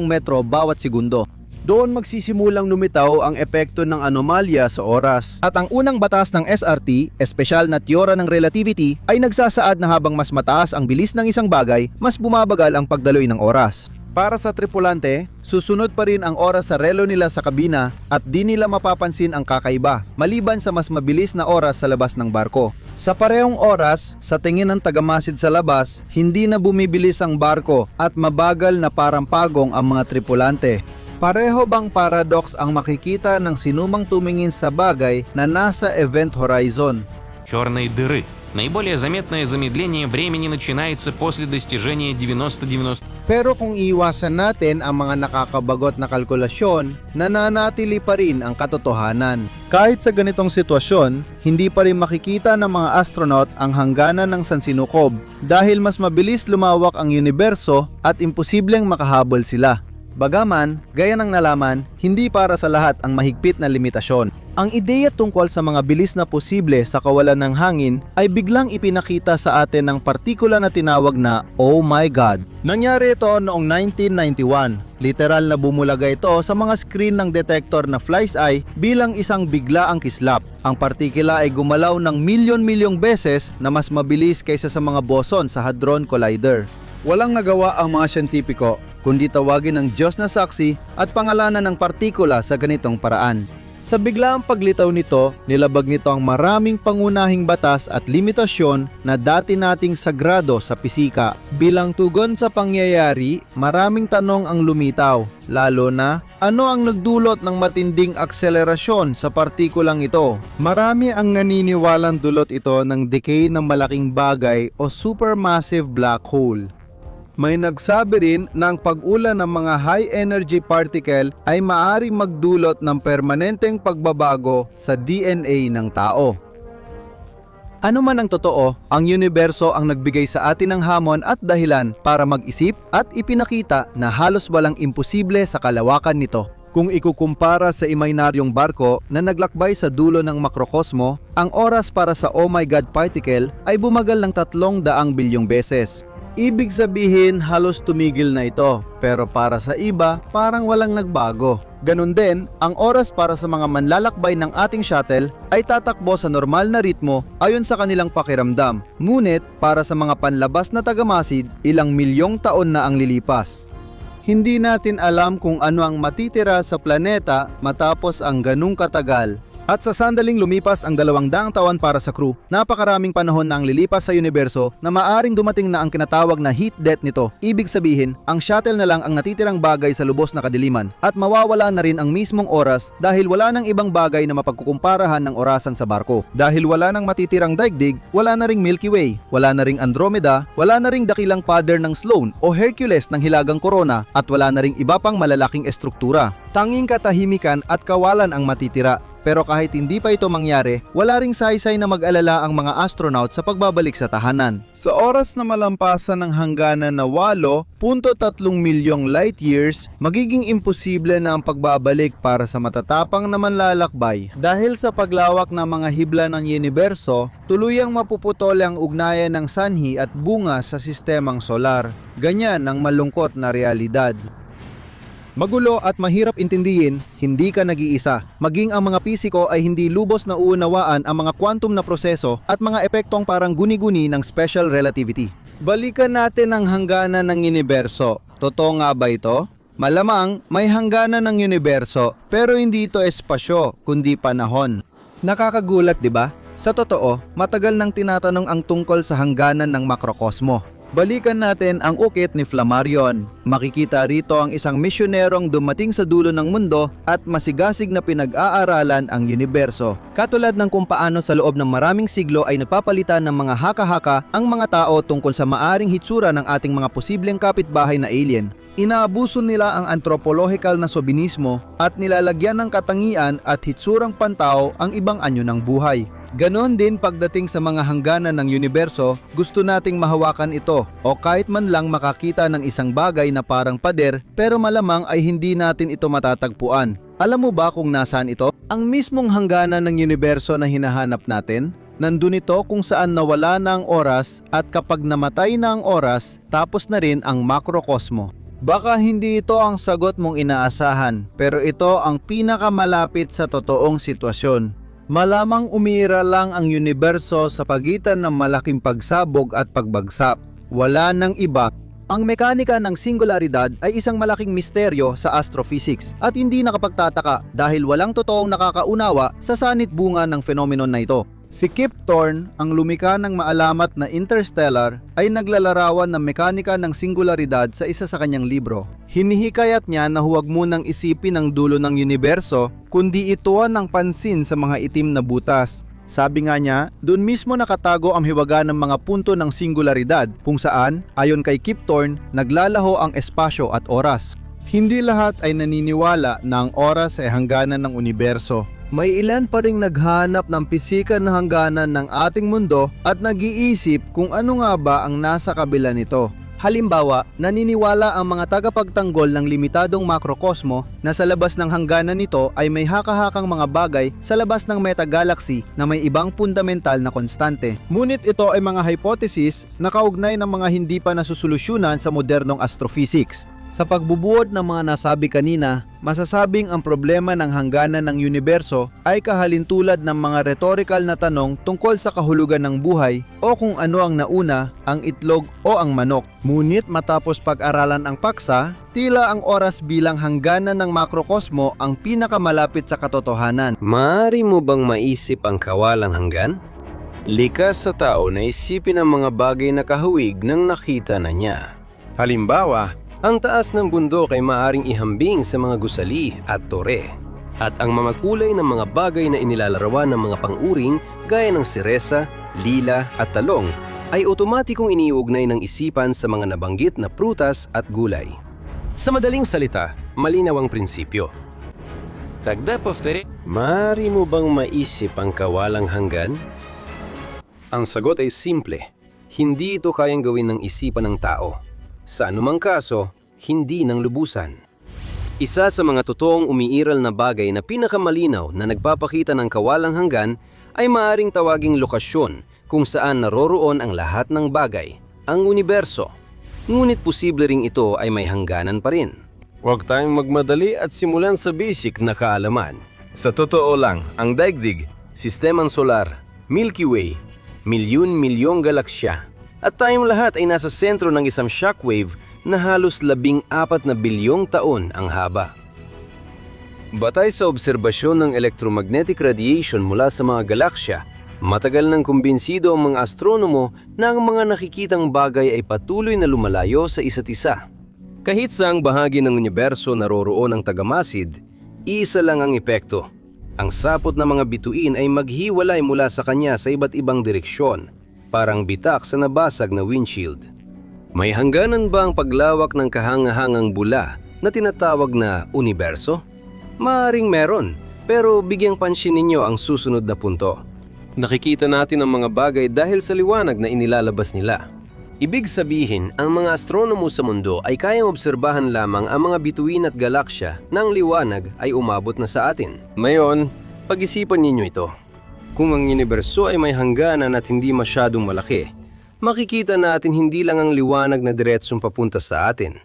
metro bawat segundo. Doon magsisimulang lumitaw ang epekto ng anomalya sa oras. At ang unang batas ng SRT, espesyal na teorya ng relativity, ay nagsasaad na habang mas mataas ang bilis ng isang bagay, mas bumabagal ang pagdaloy ng oras. Para sa tripulante, susunod pa rin ang oras sa relo nila sa kabina at di nila mapapansin ang kakaiba, maliban sa mas mabilis na oras sa labas ng barko. Sa parehong oras, sa tingin ng tagamasid sa labas, hindi na bumibilis ang barko at mabagal na parang pagong ang mga tripulante. Pareho bang paradox ang makikita ng sinumang tumingin sa bagay na nasa event horizon? Черной дыры. Наиболее заметное замедление времени начинается после достижения 90-90. Pero kung iwasan natin ang mga nakakabagot na kalkulasyon, nananatili pa rin ang katotohanan. Kahit sa ganitong sitwasyon, hindi pa rin makikita ng mga astronaut ang hangganan ng sansinukob dahil mas mabilis lumawak ang universo at imposibleng makahabol sila. Bagaman, gaya ng nalaman, hindi para sa lahat ang mahigpit na limitasyon. Ang ideya tungkol sa mga bilis na posible sa kawalan ng hangin ay biglang ipinakita sa atin ng partikula na tinawag na "Oh my God". Nangyari ito noong 1991. Literal na bumulaga ito sa mga screen ng detector na fly's eye bilang isang biglaang kislap. Ang partikula ay gumalaw ng milyon-milyong beses na mas mabilis kaysa sa mga boson sa Hadron Collider. Walang nagawa ang mga siyentipiko, kundi tawagin ng Diyos na saksi at pangalanan ng partikula sa ganitong paraan. Sa biglaang paglitaw nito, nilabag nito ang maraming pangunahing batas at limitasyon na dati nating sagrado sa pisika. Bilang tugon sa pangyayari, maraming tanong ang lumitaw, lalo na ano ang nagdulot ng matinding akselerasyon sa partikulang ito. Marami ang naniniwalang dulot ito ng decay ng malaking bagay o supermassive black hole. May nagsabi rin na ang pag-ulan ng mga high-energy particle ay maaaring magdulot ng permanenteng pagbabago sa DNA ng tao. Ano man ang totoo, ang universo ang nagbigay sa atin ng hamon at dahilan para mag-isip at ipinakita na halos walang imposible sa kalawakan nito. Kung ikukumpara sa imaginaryong barko na naglakbay sa dulo ng makrokosmo, ang oras para sa Oh my God particle ay bumagal ng 300 bilyong beses. Ibig sabihin halos tumigil na ito, pero para sa iba parang walang nagbago. Ganon din, ang oras para sa mga manlalakbay ng ating shuttle ay tatakbo sa normal na ritmo ayon sa kanilang pakiramdam. Ngunit para sa mga panlabas na tagamasid, ilang milyong taon na ang lilipas. Hindi natin alam kung ano ang matitira sa planeta matapos ang ganung katagal. At sa sandaling lumipas ang 200 taon para sa crew, napakaraming panahon na ang lilipas sa universo na maaring dumating na ang kinatawag na heat death nito. Ibig sabihin, ang shuttle na lang ang natitirang bagay sa lubos na kadiliman at mawawala na rin ang mismong oras dahil wala nang ibang bagay na mapagkukumparahan ng orasan sa barko. Dahil wala nang matitirang daigdig, wala na ring Milky Way, wala na ring Andromeda, wala na ring dakilang pader ng Sloan o Hercules ng Hilagang Corona at wala na ring iba pang malalaking estruktura. Tanging katahimikan at kawalan ang matitira. Pero kahit hindi pa ito mangyari, wala ring saysay na mag-alala ang mga astronaut sa pagbabalik sa tahanan. Sa oras na malampasan ng hangganan na 8.3 milyong light years, magiging imposible na ang pagbabalik para sa matatapang na manlalakbay. Dahil sa paglawak ng mga hibla ng universo, tuluyang mapuputol ang ugnayan ng sanhi at bunga sa sistemang solar. Ganyan ang malungkot na realidad. Magulo at mahirap intindihin, hindi ka nag-iisa. Maging ang mga pisiko ay hindi lubos na uunawaan ang mga quantum na proseso at mga epektong parang guni-guni ng special relativity. Balikan natin ang hangganan ng universo. Totoo nga ba ito? Malamang may hangganan ng universo, pero hindi ito espasyo, kundi panahon. Nakakagulat, di ba? Sa totoo, matagal nang tinatanong ang tungkol sa hangganan ng makrokosmo. Balikan natin ang ukit ni Flammarion. Makikita rito ang isang misyonerong dumating sa dulo ng mundo at masigasig na pinag-aaralan ang universo. Katulad ng kung paano sa loob ng maraming siglo ay napapalitan ng mga haka-haka ang mga tao tungkol sa maaring hitsura ng ating mga posibleng kapitbahay na alien. Inaabuso nila ang anthropological na sobinismo at nilalagyan ng katangian at hitsurang pantao ang ibang anyo ng buhay. Ganon din pagdating sa mga hangganan ng universo, gusto nating mahawakan ito o kahit man lang makakita ng isang bagay na parang pader pero malamang ay hindi natin ito matatagpuan. Alam mo ba kung nasaan ito? Ang mismong hangganan ng universo na hinahanap natin? Nandun ito kung saan nawala na ang oras at kapag namatay na ang oras, tapos na rin ang makrokosmo. Baka hindi ito ang sagot mong inaasahan, pero ito ang pinakamalapit sa totoong sitwasyon. Malamang umira lang ang universo sa pagitan ng malaking pagsabog at pagbagsak. Wala nang iba. Ang mekanika ng singularidad ay isang malaking misteryo sa astrophysics at hindi nakapagtataka dahil walang totoong nakakaunawa sa sanit bunga ng phenomenon na ito. Si Kip Thorne, ang lumikha ng maalamat na Interstellar, ay naglalarawan ng mekanika ng singularidad sa isa sa kanyang libro. Hinihikayat niya na huwag munang isipin ang dulo ng universo, kundi ituon ng pansin sa mga itim na butas. Sabi nga niya, doon mismo nakatago ang hiwaga ng mga punto ng singularidad kung saan, ayon kay Kip Thorne, naglalaho ang espasyo at oras. Hindi lahat ay naniniwala na ang oras ay hangganan ng universo. May ilan pa ring naghanap ng pisika na hangganan ng ating mundo at nag-iisip kung ano nga ba ang nasa kabila nito. Halimbawa, naniniwala ang mga tagapagtanggol ng limitadong makrokosmo na sa labas ng hangganan nito ay may haka-hakang mga bagay sa labas ng metagalaxy na may ibang fundamental na konstante. Ngunit ito ay mga hypothesis na kaugnay ng mga hindi pa nasusolusyunan sa modernong astrophysics. Sa pagbubuod ng mga nasabi kanina, masasabing ang problema ng hangganan ng universo ay kahalintulad ng mga rhetorical na tanong tungkol sa kahulugan ng buhay o kung ano ang nauna, ang itlog o ang manok. Ngunit matapos pag-aralan ang paksa, tila ang oras bilang hangganan ng makrokosmo ang pinakamalapit sa katotohanan. Maaari mo bang maisip ang kawalang hanggan? Likas sa tao na isipin ang mga bagay na kahawig nang nakita na niya. Halimbawa, ang taas ng bundok ay maaaring ihambing sa mga gusali at tore. At ang mga kulay ng mga bagay na inilalarawan ng mga pang-uring gaya ng siresa, lila at talong ay otomatikong iniuugnay ng isipan sa mga nabanggit na prutas at gulay. Sa madaling salita, malinaw ang prinsipyo. Тогда повторяй. Maaari mo bang maisip ang kawalang hanggan? Ang sagot ay simple. Hindi ito kayang gawin ng isipan ng tao. Sa anumang kaso, hindi ng lubusan. Isa sa mga totoong umiiral na bagay na pinakamalinaw na nagpapakita ng kawalang hanggan ay maaaring tawaging lokasyon kung saan naroroon ang lahat ng bagay, ang universo. Ngunit posible ring ito ay may hangganan pa rin. Huwag tayong magmadali at simulan sa basic na kaalaman. Sa totoo lang, ang daigdig, sistemang solar, Milky Way, milyon-milyong galaksya, at tayong lahat ay nasa sentro ng isang shockwave na halos 14 na bilyong taon ang haba. Batay sa obserbasyon ng electromagnetic radiation mula sa mga galaksya, matagal nang kumbinsido ang mga astronomo na ang mga nakikitang bagay ay patuloy na lumalayo sa isa't isa. Kahit saang bahagi ng universo naroroon ang tagamasid, isa lang ang epekto. Ang sapot ng mga bituin ay maghiwalay mula sa kanya sa iba't ibang direksyon, parang bitak sa nabasag na windshield. May hangganan ba ang paglawak ng kahangahangang bula na tinatawag na universo? Maaring meron, pero bigyang pansin ninyo ang susunod na punto. Nakikita natin ang mga bagay dahil sa liwanag na inilalabas nila. Ibig sabihin, ang mga astronomo sa mundo ay kayang obserbahan lamang ang mga bituin at galaksya na ang liwanag ay umabot na sa atin. Ngayon, pag-isipan ninyo ito. Kung ang universo ay may hangganan at hindi masyadong malaki, makikita natin hindi lang ang liwanag na diretsong papunta sa atin,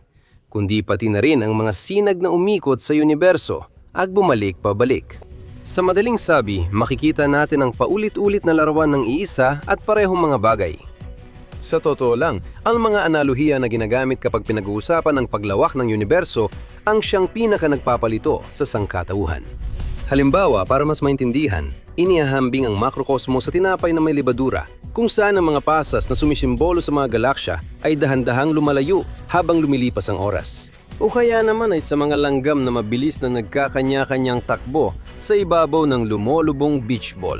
kundi pati na rin ang mga sinag na umikot sa universo at bumalik pabalik. Sa madaling sabi, makikita natin ang paulit-ulit na larawan ng iisa at parehong mga bagay. Sa totoo lang, ang mga analohiya na ginagamit kapag pinag-uusapan ang paglawak ng universo ang siyang pinaka nagpapalito sa sangkatauhan. Halimbawa, para mas maintindihan, inihahambing ang makrokosmo sa tinapay na may libadura, kung saan ang mga pasas na sumisimbolo sa mga galaksya ay dahan-dahang lumalayo habang lumilipas ang oras. O kaya naman ay sa mga langgam na mabilis na nagkakanya-kanyang takbo sa ibabaw ng lumolubong beach ball.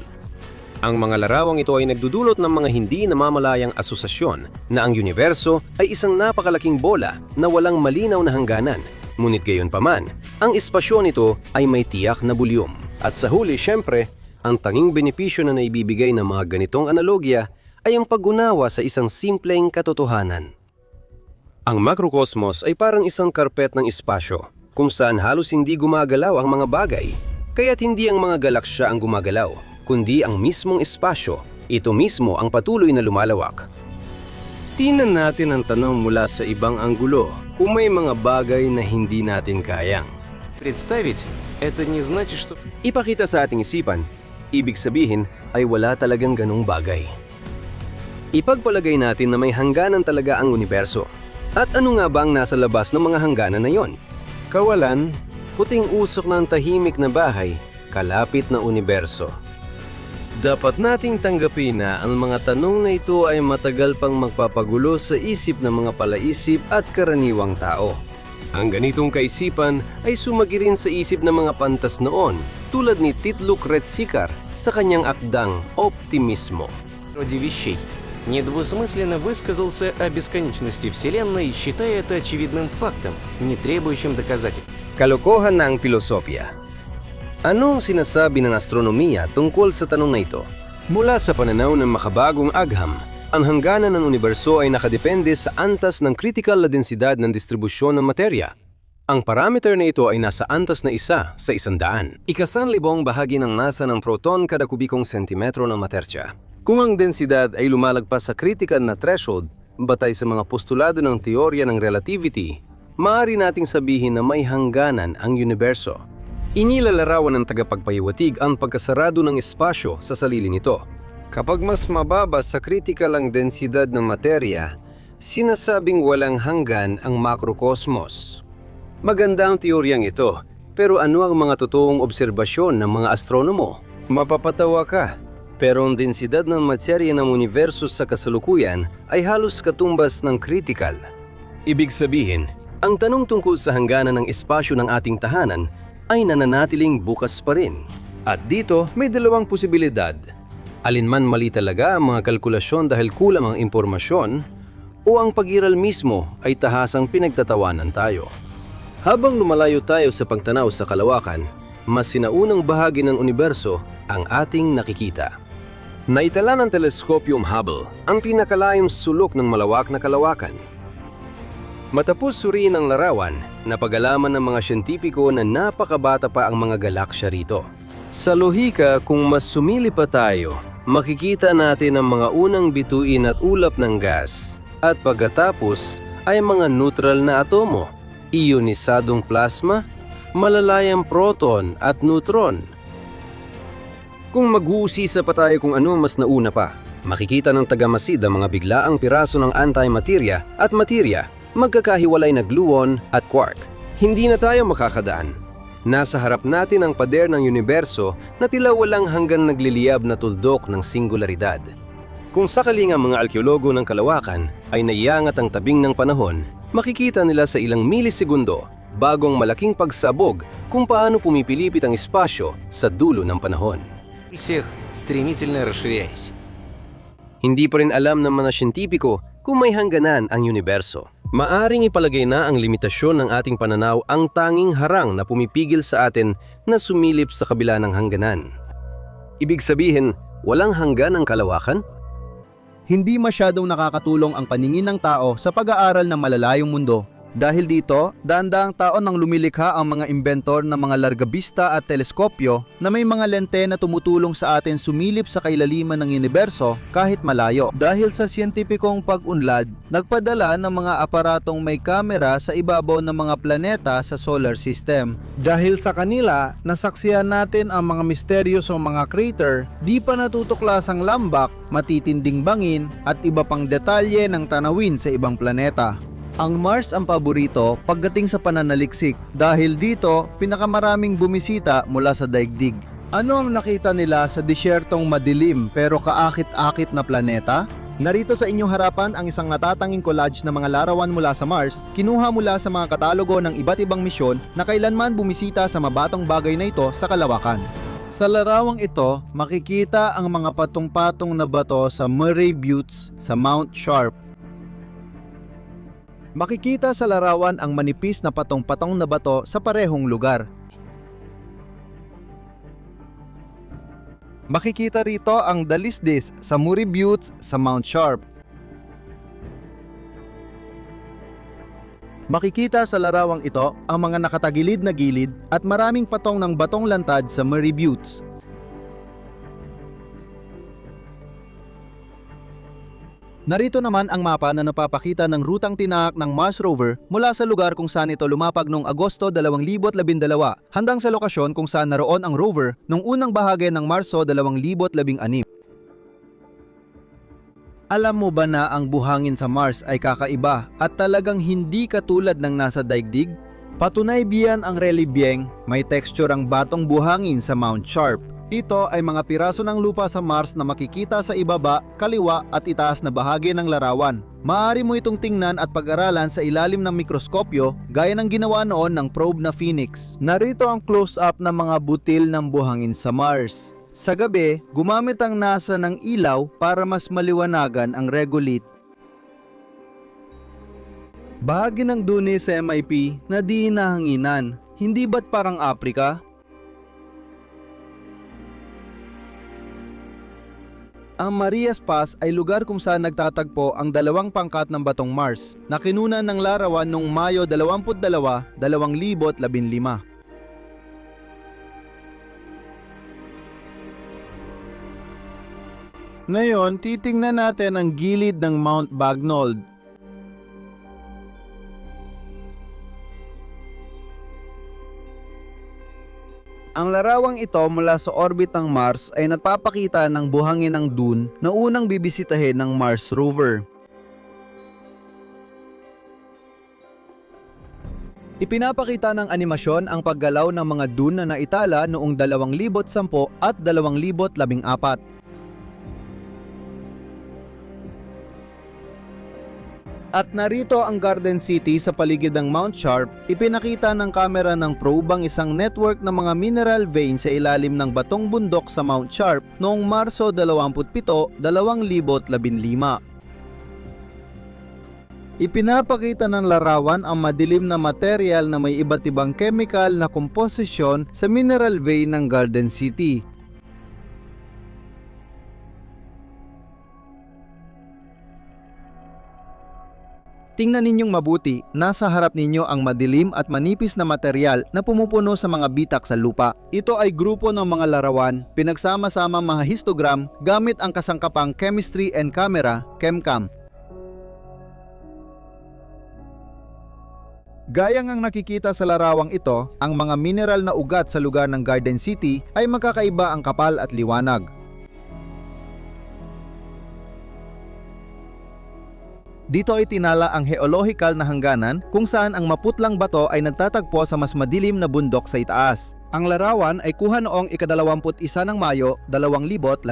Ang mga larawang ito ay nagdudulot ng mga hindi namamalayang asosasyon na ang universo ay isang napakalaking bola na walang malinaw na hangganan. Ngunit gayon paman, ang espasyo nito ay may tiyak na bulyum. At sa huli, syempre, ang tanging benepisyo na naibibigay ng mga ganitong analogya ay ang pag-unawa sa isang simpleng katotohanan. Ang makrokosmos ay parang isang karpet ng espasyo, kung saan halos hindi gumagalaw ang mga bagay. Kaya't hindi ang mga galaksya ang gumagalaw, kundi ang mismong espasyo. Ito mismo ang patuloy na lumalawak. Tingnan natin ang tanong mula sa ibang anggulo kung may mga bagay na hindi natin kayang. Представить, это не значит, что... Ipakita sa ating isipan, ibig sabihin ay wala talagang ganong bagay. Ipagpalagay natin na may hangganan talaga ang universo. At ano nga ba ang nasa labas ng mga hangganan na yon? Kawalan, puting usok ng tahimik na bahay, kalapit na universo. Dapat nating tanggapin na ang mga tanong na ito ay matagal pang magpapagulo sa isip ng mga palaisip at karaniwang tao. Ang ganitong kaisipan ay sumagirin sa isip ng mga pantas noon tulad ni Titluk Retsikar, sa kanyang akdang optimismo. Вроде вещей. Недвусмысленно высказался о бесконечности Вселенной, считая это очевидным фактом, не требующим доказательств. Kalokohan na ang filosofiya. Anong sinasabi ng astronomiya tungkol sa tanong na ito? Mula sa pananaw ng makabagong agham, ang hangganan ng universo ay nakadepende sa antas ng critical na densidad ng distribusyon ng materya. Ang parameter na ito ay nasa antas na 1 sa 100. Ika-1,000 bahagi ng masa ng proton kada kubikong sentimetro ng materya. Kung ang densidad ay lumalagpas sa critical na threshold, batay sa mga postulado ng teorya ng relativity, maaari nating sabihin na may hangganan ang universo. Inilalarawan ng tagapagpahiwatig ang pagkasarado ng espasyo sa sarili nito. Kapag mas mababa sa critical ang densidad ng materya, sinasabing walang hanggan ang makrokosmos. Maganda ang teoryang ito, pero ano ang mga totoong obserbasyon ng mga astronomo? Mapapatawa ka, pero ang densidad ng materya ng universo sa kasalukuyan ay halos katumbas ng critical. Ibig sabihin, ang tanong tungkol sa hangganan ng espasyo ng ating tahanan ay nananatiling bukas pa rin. At dito, may dalawang posibilidad. Alinman mali talaga ang mga kalkulasyon dahil kulang ang impormasyon, o ang pag-iral mismo ay tahasang pinagtatawanan tayo. Habang lumalayo tayo sa pagtanaw sa kalawakan, mas sinaunang bahagi ng universo ang ating nakikita. Naitala ng teleskopyong Hubble ang pinakalayong sulok ng malawak na kalawakan. Matapos suriin ang larawan, napag-alaman ng mga siyentipiko na napakabata pa ang mga galaksya rito. Sa lohika, kung mas sumili pa tayo, makikita natin ang mga unang bituin at ulap ng gas, at pagkatapos ay mga neutral na atomo, ionisadong plasma, malalayang proton at neutron. Kung mag-uusisa pa tayo kung ano mas nauna pa, makikita ng tagamasid ang mga biglaang piraso ng antimaterya at materya, magkakahiwalay na gluon at quark. Hindi na tayo makakadaan. Nasa harap natin ang pader ng universo na tila walang hanggang nagliliyab na tuldok ng singularidad. Kung sakaling ang mga arkeologo ng kalawakan ay naiangat ang tabing ng panahon, makikita nila sa ilang milisegundo bagong malaking pagsabog kung paano pumipilipit ang espasyo sa dulo ng panahon. Всех стремительно расширяясь. Hindi pa rin alam ng mga siyentipiko kung may hangganan ang universo. Maaring ipalagay na ang limitasyon ng ating pananaw ang tanging harang na pumipigil sa atin na sumilip sa kabila ng hangganan. Ibig sabihin, walang hanggan ang kalawakan? Hindi masyadong nakakatulong ang paningin ng tao sa pag-aaral ng malalayong mundo. Dahil dito, daan-daang taon nang lumilikha ang mga inventor ng mga largabista at teleskopyo na may mga lente na tumutulong sa atin sumilip sa kailaliman ng universo kahit malayo. Dahil sa siyentipikong pag-unlad, nagpadala ng mga aparatong may kamera sa ibabaw ng mga planeta sa solar system. Dahil sa kanila, nasaksihan natin ang mga misteryosong mga crater, di pa natutuklas ang lambak, matitinding bangin at iba pang detalye ng tanawin sa ibang planeta. Ang Mars ang paborito pagdating sa pananaliksik dahil dito pinakamaraming bumisita mula sa daigdig. Ano ang nakita nila sa disyertong madilim pero kaakit-akit na planeta? Narito sa inyong harapan ang isang natatanging collage ng mga larawan mula sa Mars, kinuha mula sa mga katalogo ng iba't ibang misyon na kailanman bumisita sa mabatong bagay na ito sa kalawakan. Sa larawang ito, makikita ang mga patong-patong na bato sa Murray Buttes sa Mount Sharp. Makikita sa larawan ang manipis na patong-patong na bato sa parehong lugar. Makikita rito ang dalisdis sa Murray Buttes sa Mount Sharp. Makikita sa larawang ito ang mga nakatagilid na gilid at maraming patong ng batong lantad sa Murray Buttes. Narito naman ang mapa na napapakita ng rutang tinaak ng Mars rover mula sa lugar kung saan ito lumapag noong Agosto 2012 hanggang sa lokasyon kung saan naroon ang rover noong unang bahagi ng Marso 2016. Alam mo ba na ang buhangin sa Mars ay kakaiba at talagang hindi katulad ng nasa daigdig? Patunay biyan ang reliebyeng may texture ang batong buhangin sa Mount Sharp. Ito ay mga piraso ng lupa sa Mars na makikita sa ibaba, kaliwa at itaas na bahagi ng larawan. Maaari mo itong tingnan at pag-aralan sa ilalim ng mikroskopyo gaya ng ginawa noon ng probe na Phoenix. Narito ang close-up ng mga butil ng buhangin sa Mars. Sa gabi, gumamit ang NASA ng ilaw para mas maliwanagan ang regolith. Bahagi ng duni sa MIP na di nahanginan, hindi ba't parang Africa? Ang Marias Pass ay lugar kung saan nagtatagpo ang dalawang pangkat ng batong Mars na kinunan ng larawan noong Mayo 22, 2015. Ngayon, titingnan natin ang gilid ng Mount Bagnold. Ang larawang ito mula sa orbit ng Mars ay nagpapakita ng buhangin ng dune na unang bibisitahin ng Mars rover. Ipinapakita ng animasyon ang paggalaw ng mga dune na naitala noong 2010 at 2014. At narito ang Garden City sa paligid ng Mount Sharp, ipinakita ng kamera ng probe ang isang network ng mga mineral veins sa ilalim ng batong bundok sa Mount Sharp noong Marso 27, 2015. Ipinapakita ng larawan ang madilim na material na may iba't ibang chemical na komposisyon sa mineral vein ng Garden City. Tingnan ninyong mabuti, nasa harap ninyo ang madilim at manipis na material na pumupuno sa mga bitak sa lupa. Ito ay grupo ng mga larawan, pinagsama-sama mga histogram gamit ang kasangkapang chemistry and camera, ChemCam. Gaya ngang nakikita sa larawang ito, ang mga mineral na ugat sa lugar ng Garden City ay magkakaiba ang kapal at liwanag. Dito ay tinala ang geological na hangganan kung saan ang maputlang bato ay nagtatagpo sa mas madilim na bundok sa itaas. Ang larawan ay kuha noong ika-21 ng Mayo, 2015.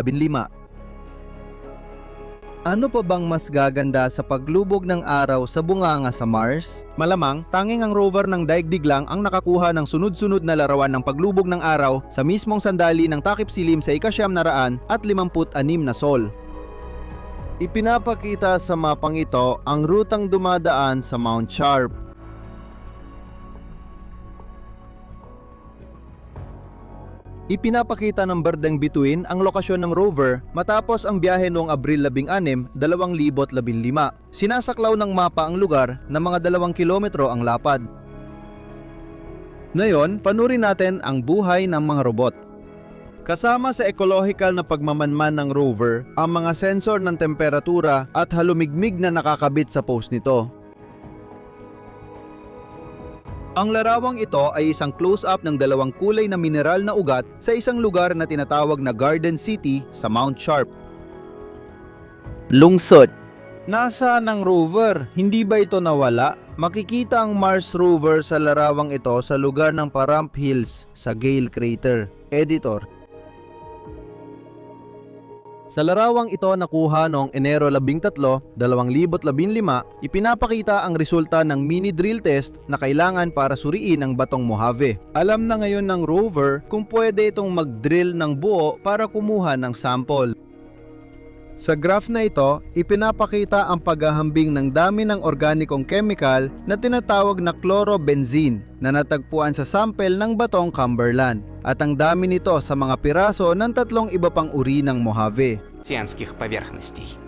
Ano pa bang mas gaganda sa paglubog ng araw sa bunganga sa Mars? Malamang, tanging ang rover ng daigdig lang ang nakakuha ng sunod-sunod na larawan ng paglubog ng araw sa mismong sandali ng takip silim sa ika-956 na sol. Ipinapakita sa mapang ito ang rutang dumadaan sa Mount Sharp. Ipinapakita ng berdeng bituin ang lokasyon ng rover matapos ang biyahe noong Abril 16, 2015. Sinasaklaw ng mapa ang lugar na mga 2 kilometro ang lapad. Ngayon, panurin natin ang buhay ng mga robot. Kasama sa ecological na pagmamanman ng rover, ang mga sensor ng temperatura at halumigmig na nakakabit sa post nito. Ang larawang ito ay isang close-up ng 2 kulay na mineral na ugat sa isang lugar na tinatawag na Garden City sa Mount Sharp. Lungsod. Nasaan ang rover? Hindi ba ito nawala? Makikita ang Mars rover sa larawang ito sa lugar ng Paramp Hills sa Gale Crater. Editor. Sa larawang ito nakuha noong Enero 13, 2015, ipinapakita ang resulta ng mini drill test na kailangan para suriin ang batong Mojave. Alam na ngayon ng rover kung pwede itong mag-drill ng buo para kumuha ng sample. Sa graph na ito, ipinapakita ang paghahambing ng dami ng organikong chemical na tinatawag na chlorobenzene na natagpuan sa sample ng batong Cumberland at ang dami nito sa mga piraso ng 3 iba pang uri ng Mojave. Тианских поверхностей.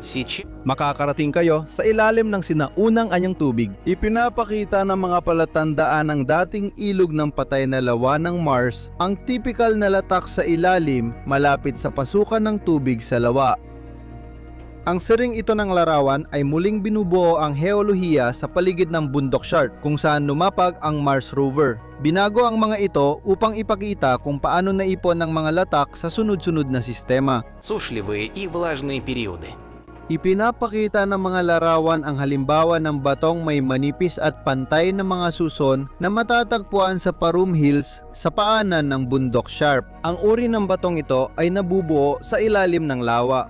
Сейчас Makakarating kayo sa ilalim ng sinaunang anyang tubig. Ipinapakita ng mga palatandaan ng dating ilog ng patay na lawa ng Mars ang typical na latak sa ilalim malapit sa pasukan ng tubig sa lawa. Ang siring ito ng larawan ay muling binubuo ang heolohiya sa paligid ng bundok Sharp kung saan lumapag ang Mars rover. Binago ang mga ito upang ipakita kung paano naipon ng mga latak sa sunod-sunod na sistema. сушливые и влажные периоды. Ipinapakita ng mga larawan ang halimbawa ng batong may manipis at pantay na mga suson na matatagpuan sa Parum Hills sa paanan ng bundok Sharp. Ang uri ng batong ito ay nabubuo sa ilalim ng lawa.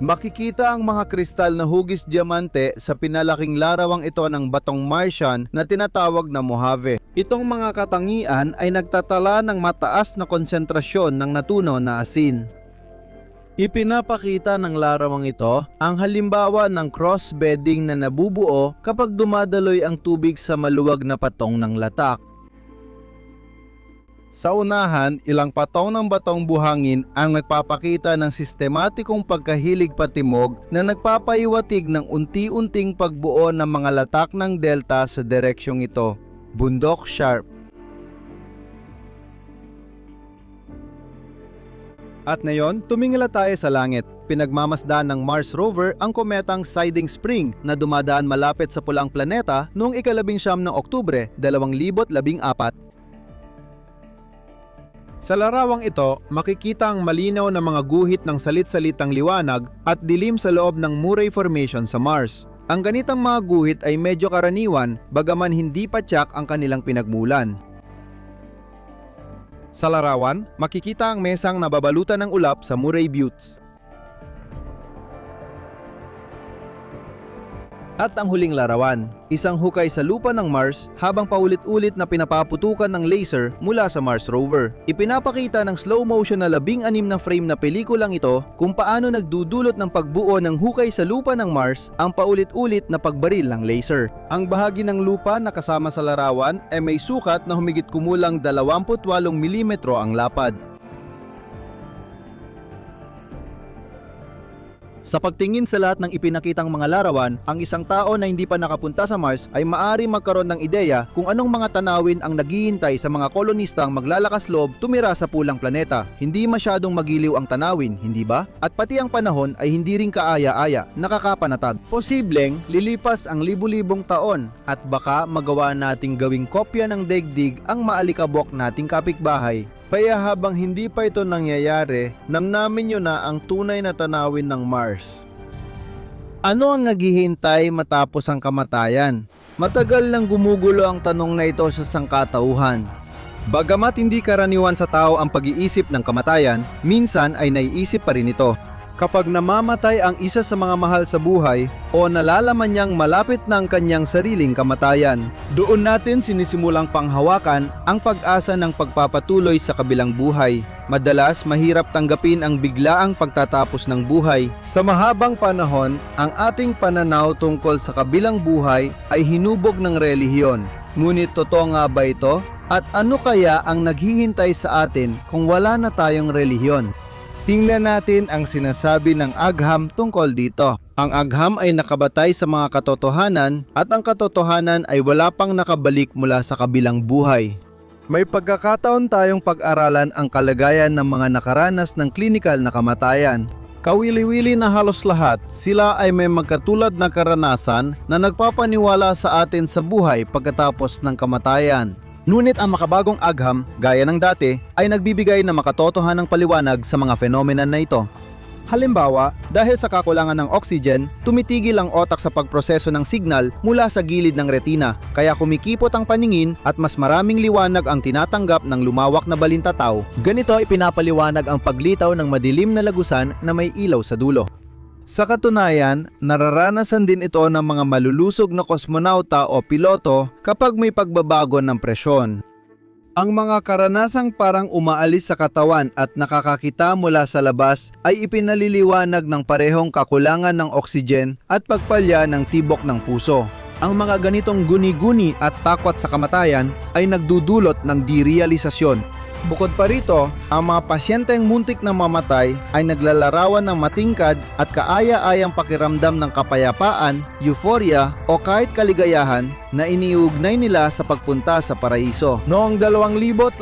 Makikita ang mga kristal na hugis diamante sa pinalaking larawang ito ng batong Martian na tinatawag na Mojave. Itong mga katangian ay nagtatala ng mataas na konsentrasyon ng natunaw na asin. Ipinapakita ng larawang ito ang halimbawa ng cross-bedding na nabubuo kapag dumadaloy ang tubig sa maluwag na patong ng latak. Sa unahan, ilang patong ng batong buhangin ang nagpapakita ng sistematikong pagkahilig patimog na nagpapaiwatig ng unti-unting pagbuo ng mga latak ng delta sa direksyong ito. Bundok Sharp. At ngayon, tumingala tayo sa langit. Pinagmamasdan ng Mars rover ang kometang Siding Spring na dumadaan malapit sa pulang planeta noong 19 ng Oktubre 2014. Sa larawang ito, makikita ang malinaw na mga guhit ng salit-salitang liwanag at dilim sa loob ng Murray Formation sa Mars. Ang ganitang mga guhit ay medyo karaniwan bagaman hindi pa tiyak ang kanilang pinagmulan. Sa larawan, makikita ang mesang nababalutan ng ulap sa Murray Buttes. At ang huling larawan, isang hukay sa lupa ng Mars habang paulit-ulit na pinapaputukan ng laser mula sa Mars rover. Ipinapakita ng slow motion na 16 na frame na pelikulang ito kung paano nagdudulot ng pagbuo ng hukay sa lupa ng Mars ang paulit-ulit na pagbaril ng laser. Ang bahagi ng lupa na kasama sa larawan ay may sukat na humigit kumulang 28 mm ang lapad. Sa pagtingin sa lahat ng ipinakitang mga larawan, ang isang tao na hindi pa nakapunta sa Mars ay maaari magkaroon ng ideya kung anong mga tanawin ang naghihintay sa mga kolonistang maglalakas loob tumira sa pulang planeta. Hindi masyadong magiliw ang tanawin, hindi ba? At pati ang panahon ay hindi rin kaaya-aya, nakakapanatag. Posibleng lilipas ang libu-libong taon at baka magawa nating gawing kopya ng daigdig ang maalikabok nating kapitbahay. Kaya habang hindi pa ito nangyayari, namnamin nyo na ang tunay na tanawin ng Mars. Ano ang naghihintay matapos ang kamatayan? Matagal nang gumugulo ang tanong na ito sa sangkatauhan. Bagamat hindi karaniwan sa tao ang pag-iisip ng kamatayan, minsan ay naiisip pa rin ito. Kapag namamatay ang isa sa mga mahal sa buhay o nalalaman niyang malapit na ang kanyang sariling kamatayan, doon natin sinisimulang panghawakan ang pag-asa ng pagpapatuloy sa kabilang buhay. Madalas mahirap tanggapin ang biglaang pagtatapos ng buhay. Sa mahabang panahon, ang ating pananaw tungkol sa kabilang buhay ay hinubog ng relihiyon. Ngunit totoo nga ba ito? At ano kaya ang naghihintay sa atin kung wala na tayong relihiyon? Tingnan natin ang sinasabi ng agham tungkol dito. Ang agham ay nakabatay sa mga katotohanan at ang katotohanan ay wala pang nakabalik mula sa kabilang buhay. May pagkakataon tayong pag-aralan ang kalagayan ng mga nakaranas ng klinikal na kamatayan. Kawili-wili na halos lahat, sila ay may magkatulad na karanasan na nagpapaniwala sa atin sa buhay pagkatapos ng kamatayan. Ngunit ang makabagong agham, gaya ng dati, ay nagbibigay ng makatotohanang paliwanag sa mga fenomena na ito. Halimbawa, dahil sa kakulangan ng oxygen, tumitigil ang otak sa pagproseso ng signal mula sa gilid ng retina, kaya kumikipot ang paningin at mas maraming liwanag ang tinatanggap ng lumawak na balintataw. Ganito ipinapaliwanag ang paglitaw ng madilim na lagusan na may ilaw sa dulo. Sa katunayan, nararanasan din ito ng mga malulusog na kosmonauta o piloto kapag may pagbabago ng presyon. Ang mga karanasang parang umaalis sa katawan at nakakakita mula sa labas ay ipinaliliwanag ng parehong kakulangan ng oxygen at pagpalya ng tibok ng puso. Ang mga ganitong guni-guni at takot sa kamatayan ay nagdudulot ng direalisasyon. Bukod pa rito, ang mga pasyenteng muntik na mamatay ay naglalarawan ng matingkad at kaaya-ayang pakiramdam ng kapayapaan, euphoria o kahit kaligayahan na iniugnay nila sa pagpunta sa paraiso. Noong 2011,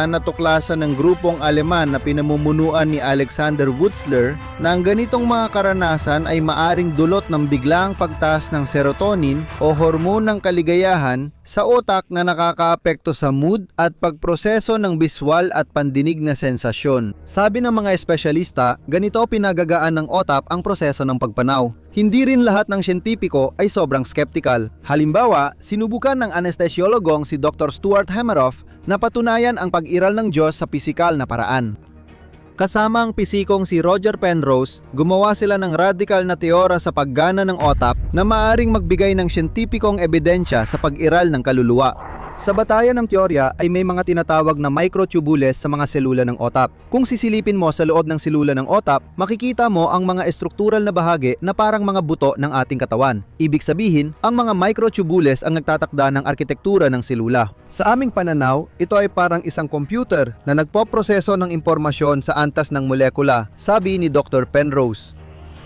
natuklasan ng grupong Aleman na pinamumunuan ni Alexander Wutzler na ang ganitong mga karanasan ay maaring dulot ng biglaang pagtaas ng serotonin o hormone ng kaligayahan sa utak na nakakaapekto sa mood at pagproseso ng biswal at pandinig na sensasyon. Sabi ng mga espesyalista, ganito pinagagaan ng otak ang proseso ng pagpanaw. Hindi rin lahat ng siyentipiko ay sobrang skeptikal. Halimbawa, sinubukan ng anestesiologong si Dr. Stuart Hameroff na patunayan ang pag-iral ng Diyos sa pisikal na paraan. Kasama ang pisikong si Roger Penrose, gumawa sila ng radikal na teorya sa paggana ng otak na maaring magbigay ng siyentipikong ebidensya sa pag-iral ng kaluluwa. Sa batayan ng teorya ay may mga tinatawag na microtubules sa mga selula ng otak. Kung sisilipin mo sa loob ng selula ng otak, makikita mo ang mga estruktural na bahagi na parang mga buto ng ating katawan. Ibig sabihin, ang mga microtubules ang nagtatakda ng arkitektura ng selula. Sa aming pananaw, ito ay parang isang computer na nagpoproseso ng impormasyon sa antas ng molekula, sabi ni Dr. Penrose.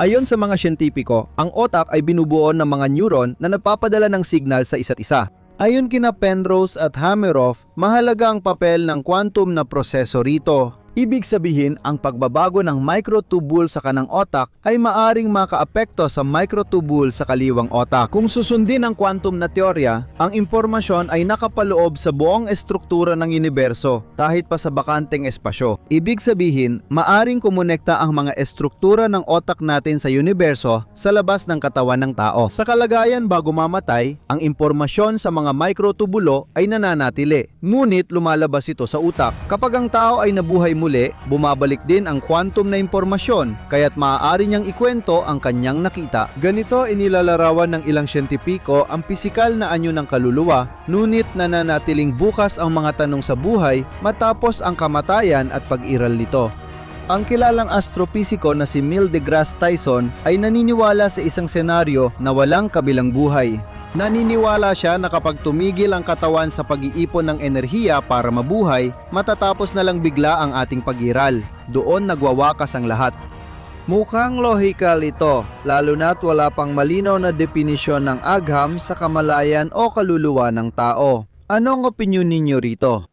Ayon sa mga siyentipiko, ang otak ay binubuo ng mga neuron na nagpapadala ng signal sa isa't isa. Ayon kina Penrose at Hameroff, mahalaga ang papel ng quantum na proseso rito. Ibig sabihin, ang pagbabago ng microtubule sa kanang otak ay maaring makaapekto sa microtubule sa kaliwang otak. Kung susundin ang quantum na teorya, ang impormasyon ay nakapaloob sa buong estruktura ng universo kahit pa sa bakanteng espasyo. Ibig sabihin, maaring kumonekta ang mga estruktura ng otak natin sa universo sa labas ng katawan ng tao. Sa kalagayan bago mamatay, ang impormasyon sa mga microtubulo ay nananatili, ngunit lumalabas ito sa utak. Kapag ang tao ay nabuhay muli, bumabalik din ang quantum na impormasyon, kaya't maaari niyang ikwento ang kanyang nakita. Ganito inilalarawan ng ilang siyentipiko ang pisikal na anyo ng kaluluwa, ngunit nananatiling bukas ang mga tanong sa buhay matapos ang kamatayan at pag-iral nito. Ang kilalang astropisiko na si Neil deGrasse Tyson ay naniniwala sa isang senaryo na walang kabilang buhay. Naniniwala siya na kapag tumigil ang katawan sa pag-iipon ng enerhiya para mabuhay, matatapos na lang bigla ang ating pag-iral. Doon nagwawakas ang lahat. Mukhang lohikal ito, lalo na't wala pang malinaw na definisyon ng agham sa kamalayan o kaluluwa ng tao. Anong opinyon ninyo rito?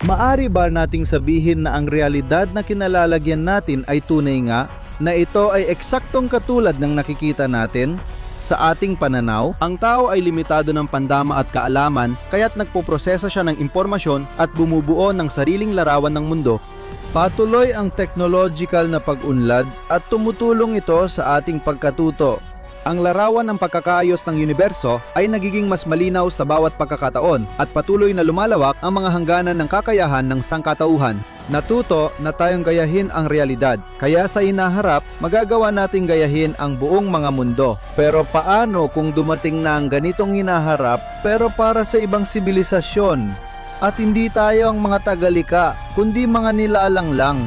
Maari ba nating sabihin na ang realidad na kinalalagyan natin ay tunay nga, na ito ay eksaktong katulad ng nakikita natin? Sa ating pananaw, ang tao ay limitado ng pandama at kaalaman, kaya't nagpoproseso siya ng impormasyon at bumubuo ng sariling larawan ng mundo. Patuloy ang technological na pag-unlad at tumutulong ito sa ating pagkatuto. Ang larawan ng pagkakaayos ng universo ay nagiging mas malinaw sa bawat pagkakataon at patuloy na lumalawak ang mga hangganan ng kakayahan ng sangkatauhan. Natuto na tayong gayahin ang realidad, kaya sa hinaharap, magagawa nating gayahin ang buong mga mundo. Pero paano kung dumating na ang ganitong hinaharap pero para sa ibang sibilisasyon? At hindi tayo ang mga tagalika, kundi mga nilalang lang.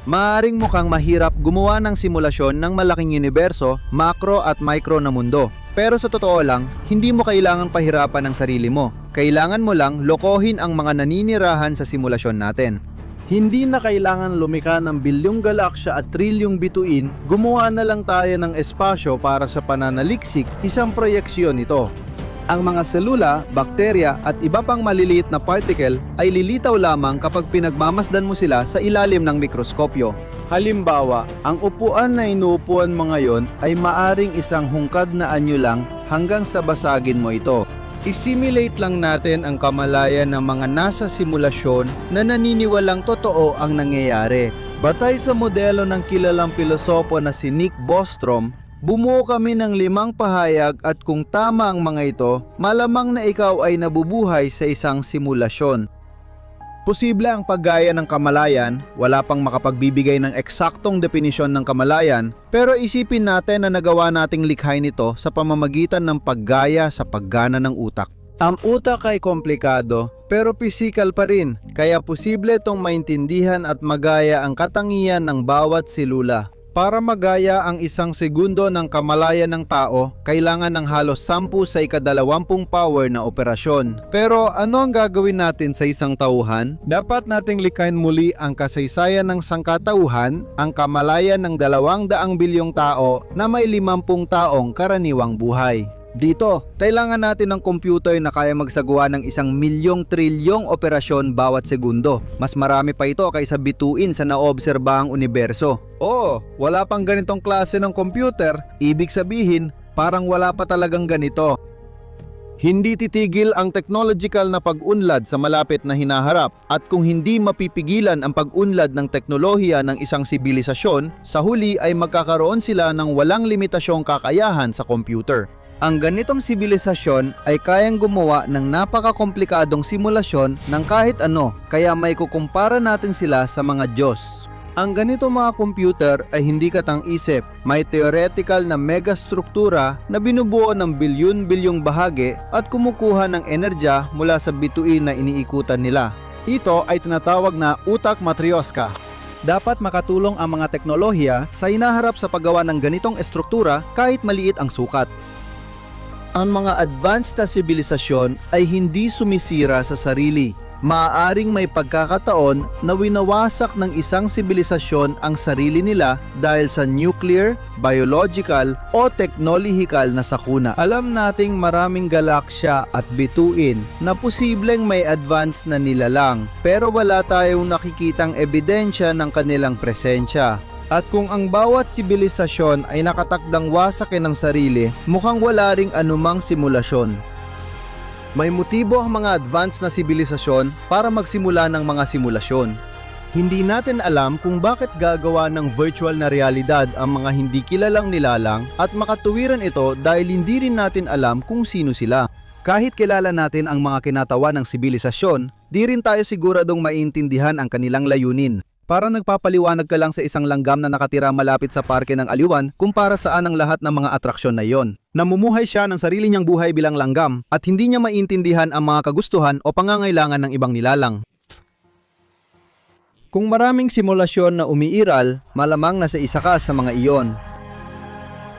Maaring mukhang mahirap gumawa ng simulasyon ng malaking universo, macro at micro na mundo. Pero sa totoo lang, hindi mo kailangang pahirapan ang sarili mo. Kailangan mo lang lokohin ang mga naninirahan sa simulasyon natin. Hindi na kailangan lumika ng bilyong galaksya at trilyong bituin, gumawa na lang tayo ng espasyo para sa pananaliksik, isang proyeksyon nito. Ang mga selula, bakterya at iba pang maliliit na particle ay lilitaw lamang kapag pinagmamasdan mo sila sa ilalim ng mikroskopyo. Halimbawa, ang upuan na inuupuan mo ngayon ay maaring isang hungkad na anyo lang hanggang sa basagin mo ito. I-simulate lang natin ang kamalayan ng mga nasa simulasyon na naniniwalang totoo ang nangyayari. Batay sa modelo ng kilalang pilosopo na si Nick Bostrom, bumuo kami ng 5 pahayag at kung tama ang mga ito, malamang na ikaw ay nabubuhay sa isang simulasyon. Posible ang paggaya ng kamalayan, wala pang makapagbibigay ng eksaktong definisyon ng kamalayan, pero isipin natin na nagawa nating likhain nito sa pamamagitan ng paggaya sa paggana ng utak. Ang utak ay komplikado, pero pisikal pa rin, kaya posible itong maintindihan at magaya ang katangian ng bawat selula. Para magaya ang 1 segundo ng kamalayan ng tao, kailangan ng halos 10 sa ika-20 power na operasyon. Pero ano ang gagawin natin sa isang tauhan? Dapat nating likhain muli ang kasaysayan ng sangkatauhan, ang kamalayan ng 200 bilyong tao na may 50 taong karaniwang buhay. Dito, kailangan natin ng computer na kaya magsagawa ng 1,000,000 trilyong operasyon bawat segundo. Mas marami pa ito kaysa bituin sa naobserbahang universo. Oo, wala pang ganitong klase ng computer, ibig sabihin, parang wala pa talagang ganito. Hindi titigil ang technological na pag-unlad sa malapit na hinaharap at kung hindi mapipigilan ang pag-unlad ng teknolohiya ng isang sibilisasyon, sa huli ay magkakaroon sila ng walang limitasyong kakayahan sa computer. Ang ganitong sibilisasyon ay kayang gumawa ng napakakomplikadong simulasyon ng kahit ano, kaya may kukumpara natin sila sa mga Diyos. Ang ganito mga computer ay hindi katang-isip, may theoretical na megastruktura na binubuo ng bilyon-bilyong bahagi at kumukuha ng enerhiya mula sa bituin na iniikutan nila. Ito ay tinatawag na utak matryoshka. Dapat makatulong ang mga teknolohiya sa hinaharap sa paggawa ng ganitong estruktura kahit maliit ang sukat. Ang mga advanced na sibilisasyon ay hindi sumisira sa sarili. Maaaring may pagkakataon na winawasak ng isang sibilisasyon ang sarili nila dahil sa nuclear, biological o teknolohikal na sakuna. Alam nating maraming galaksya at bituin na posibleng may advanced na nilalang, pero wala tayong nakikitang ebidensya ng kanilang presensya. At kung ang bawat sibilisasyon ay nakatakdang wasakin ng sarili, mukhang wala ring anumang simulasyon. May motibo ang mga advanced na sibilisasyon para magsimula ng mga simulasyon. Hindi natin alam kung bakit gagawa ng virtual na realidad ang mga hindi kilalang nilalang at makatuwiran ito dahil hindi rin natin alam kung sino sila. Kahit kilala natin ang mga kinatawa ng sibilisasyon, di rin tayo siguradong maintindihan ang kanilang layunin. Para nagpapaliwanag ka lang sa isang langgam na nakatira malapit sa parke ng Aliwan kung para saan ang lahat ng mga atraksyon na iyon. Namumuhay siya ng sarili niyang buhay bilang langgam at hindi niya maintindihan ang mga kagustuhan o pangangailangan ng ibang nilalang. Kung maraming simulasyon na umiiral, malamang nasa isa ka sa mga iyon.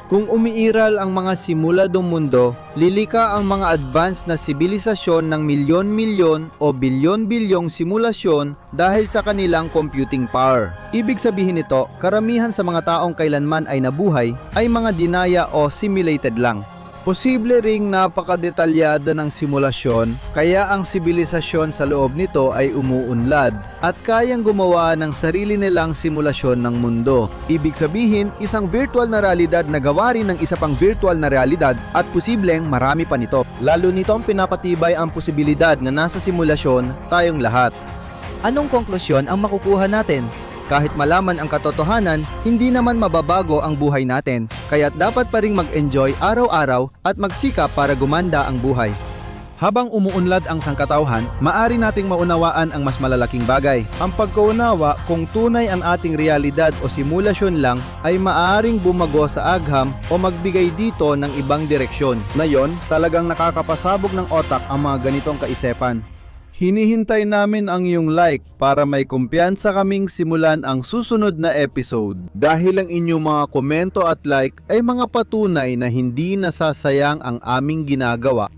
Kung umiiral ang mga simuladong mundo, lilika ang mga advanced na sibilisasyon ng milyon-milyon o bilyon-bilyong simulasyon dahil sa kanilang computing power. Ibig sabihin nito, karamihan sa mga taong kailanman ay nabuhay ay mga dinaya o simulated lang. Posible ring napakadetalyada ng simulasyon, kaya ang sibilisasyon sa loob nito ay umuunlad at kayang gumawa ng sarili nilang simulasyon ng mundo. Ibig sabihin, isang virtual na realidad na gawa rin ng isa pang virtual na realidad at posibleng marami pa nito. Lalo nitong pinapatibay ang posibilidad na nasa simulasyon tayong lahat. Anong konklusyon ang makukuha natin? Kahit malaman ang katotohanan, hindi naman mababago ang buhay natin, kaya't dapat pa ring mag-enjoy araw-araw at magsikap para gumanda ang buhay. Habang umuunlad ang sangkatauhan, maari nating maunawaan ang mas malalaking bagay. Ang pagkaunawa kung tunay ang ating realidad o simulasyon lang ay maaaring bumago sa agham o magbigay dito ng ibang direksyon. Ngayon, talagang nakakapasabog ng otak ang mga ganitong kaisipan. Hinihintay namin ang iyong like para may kumpiyansa kaming simulan ang susunod na episode. Dahil ang inyong mga komento at like ay mga patunay na hindi nasasayang ang aming ginagawa.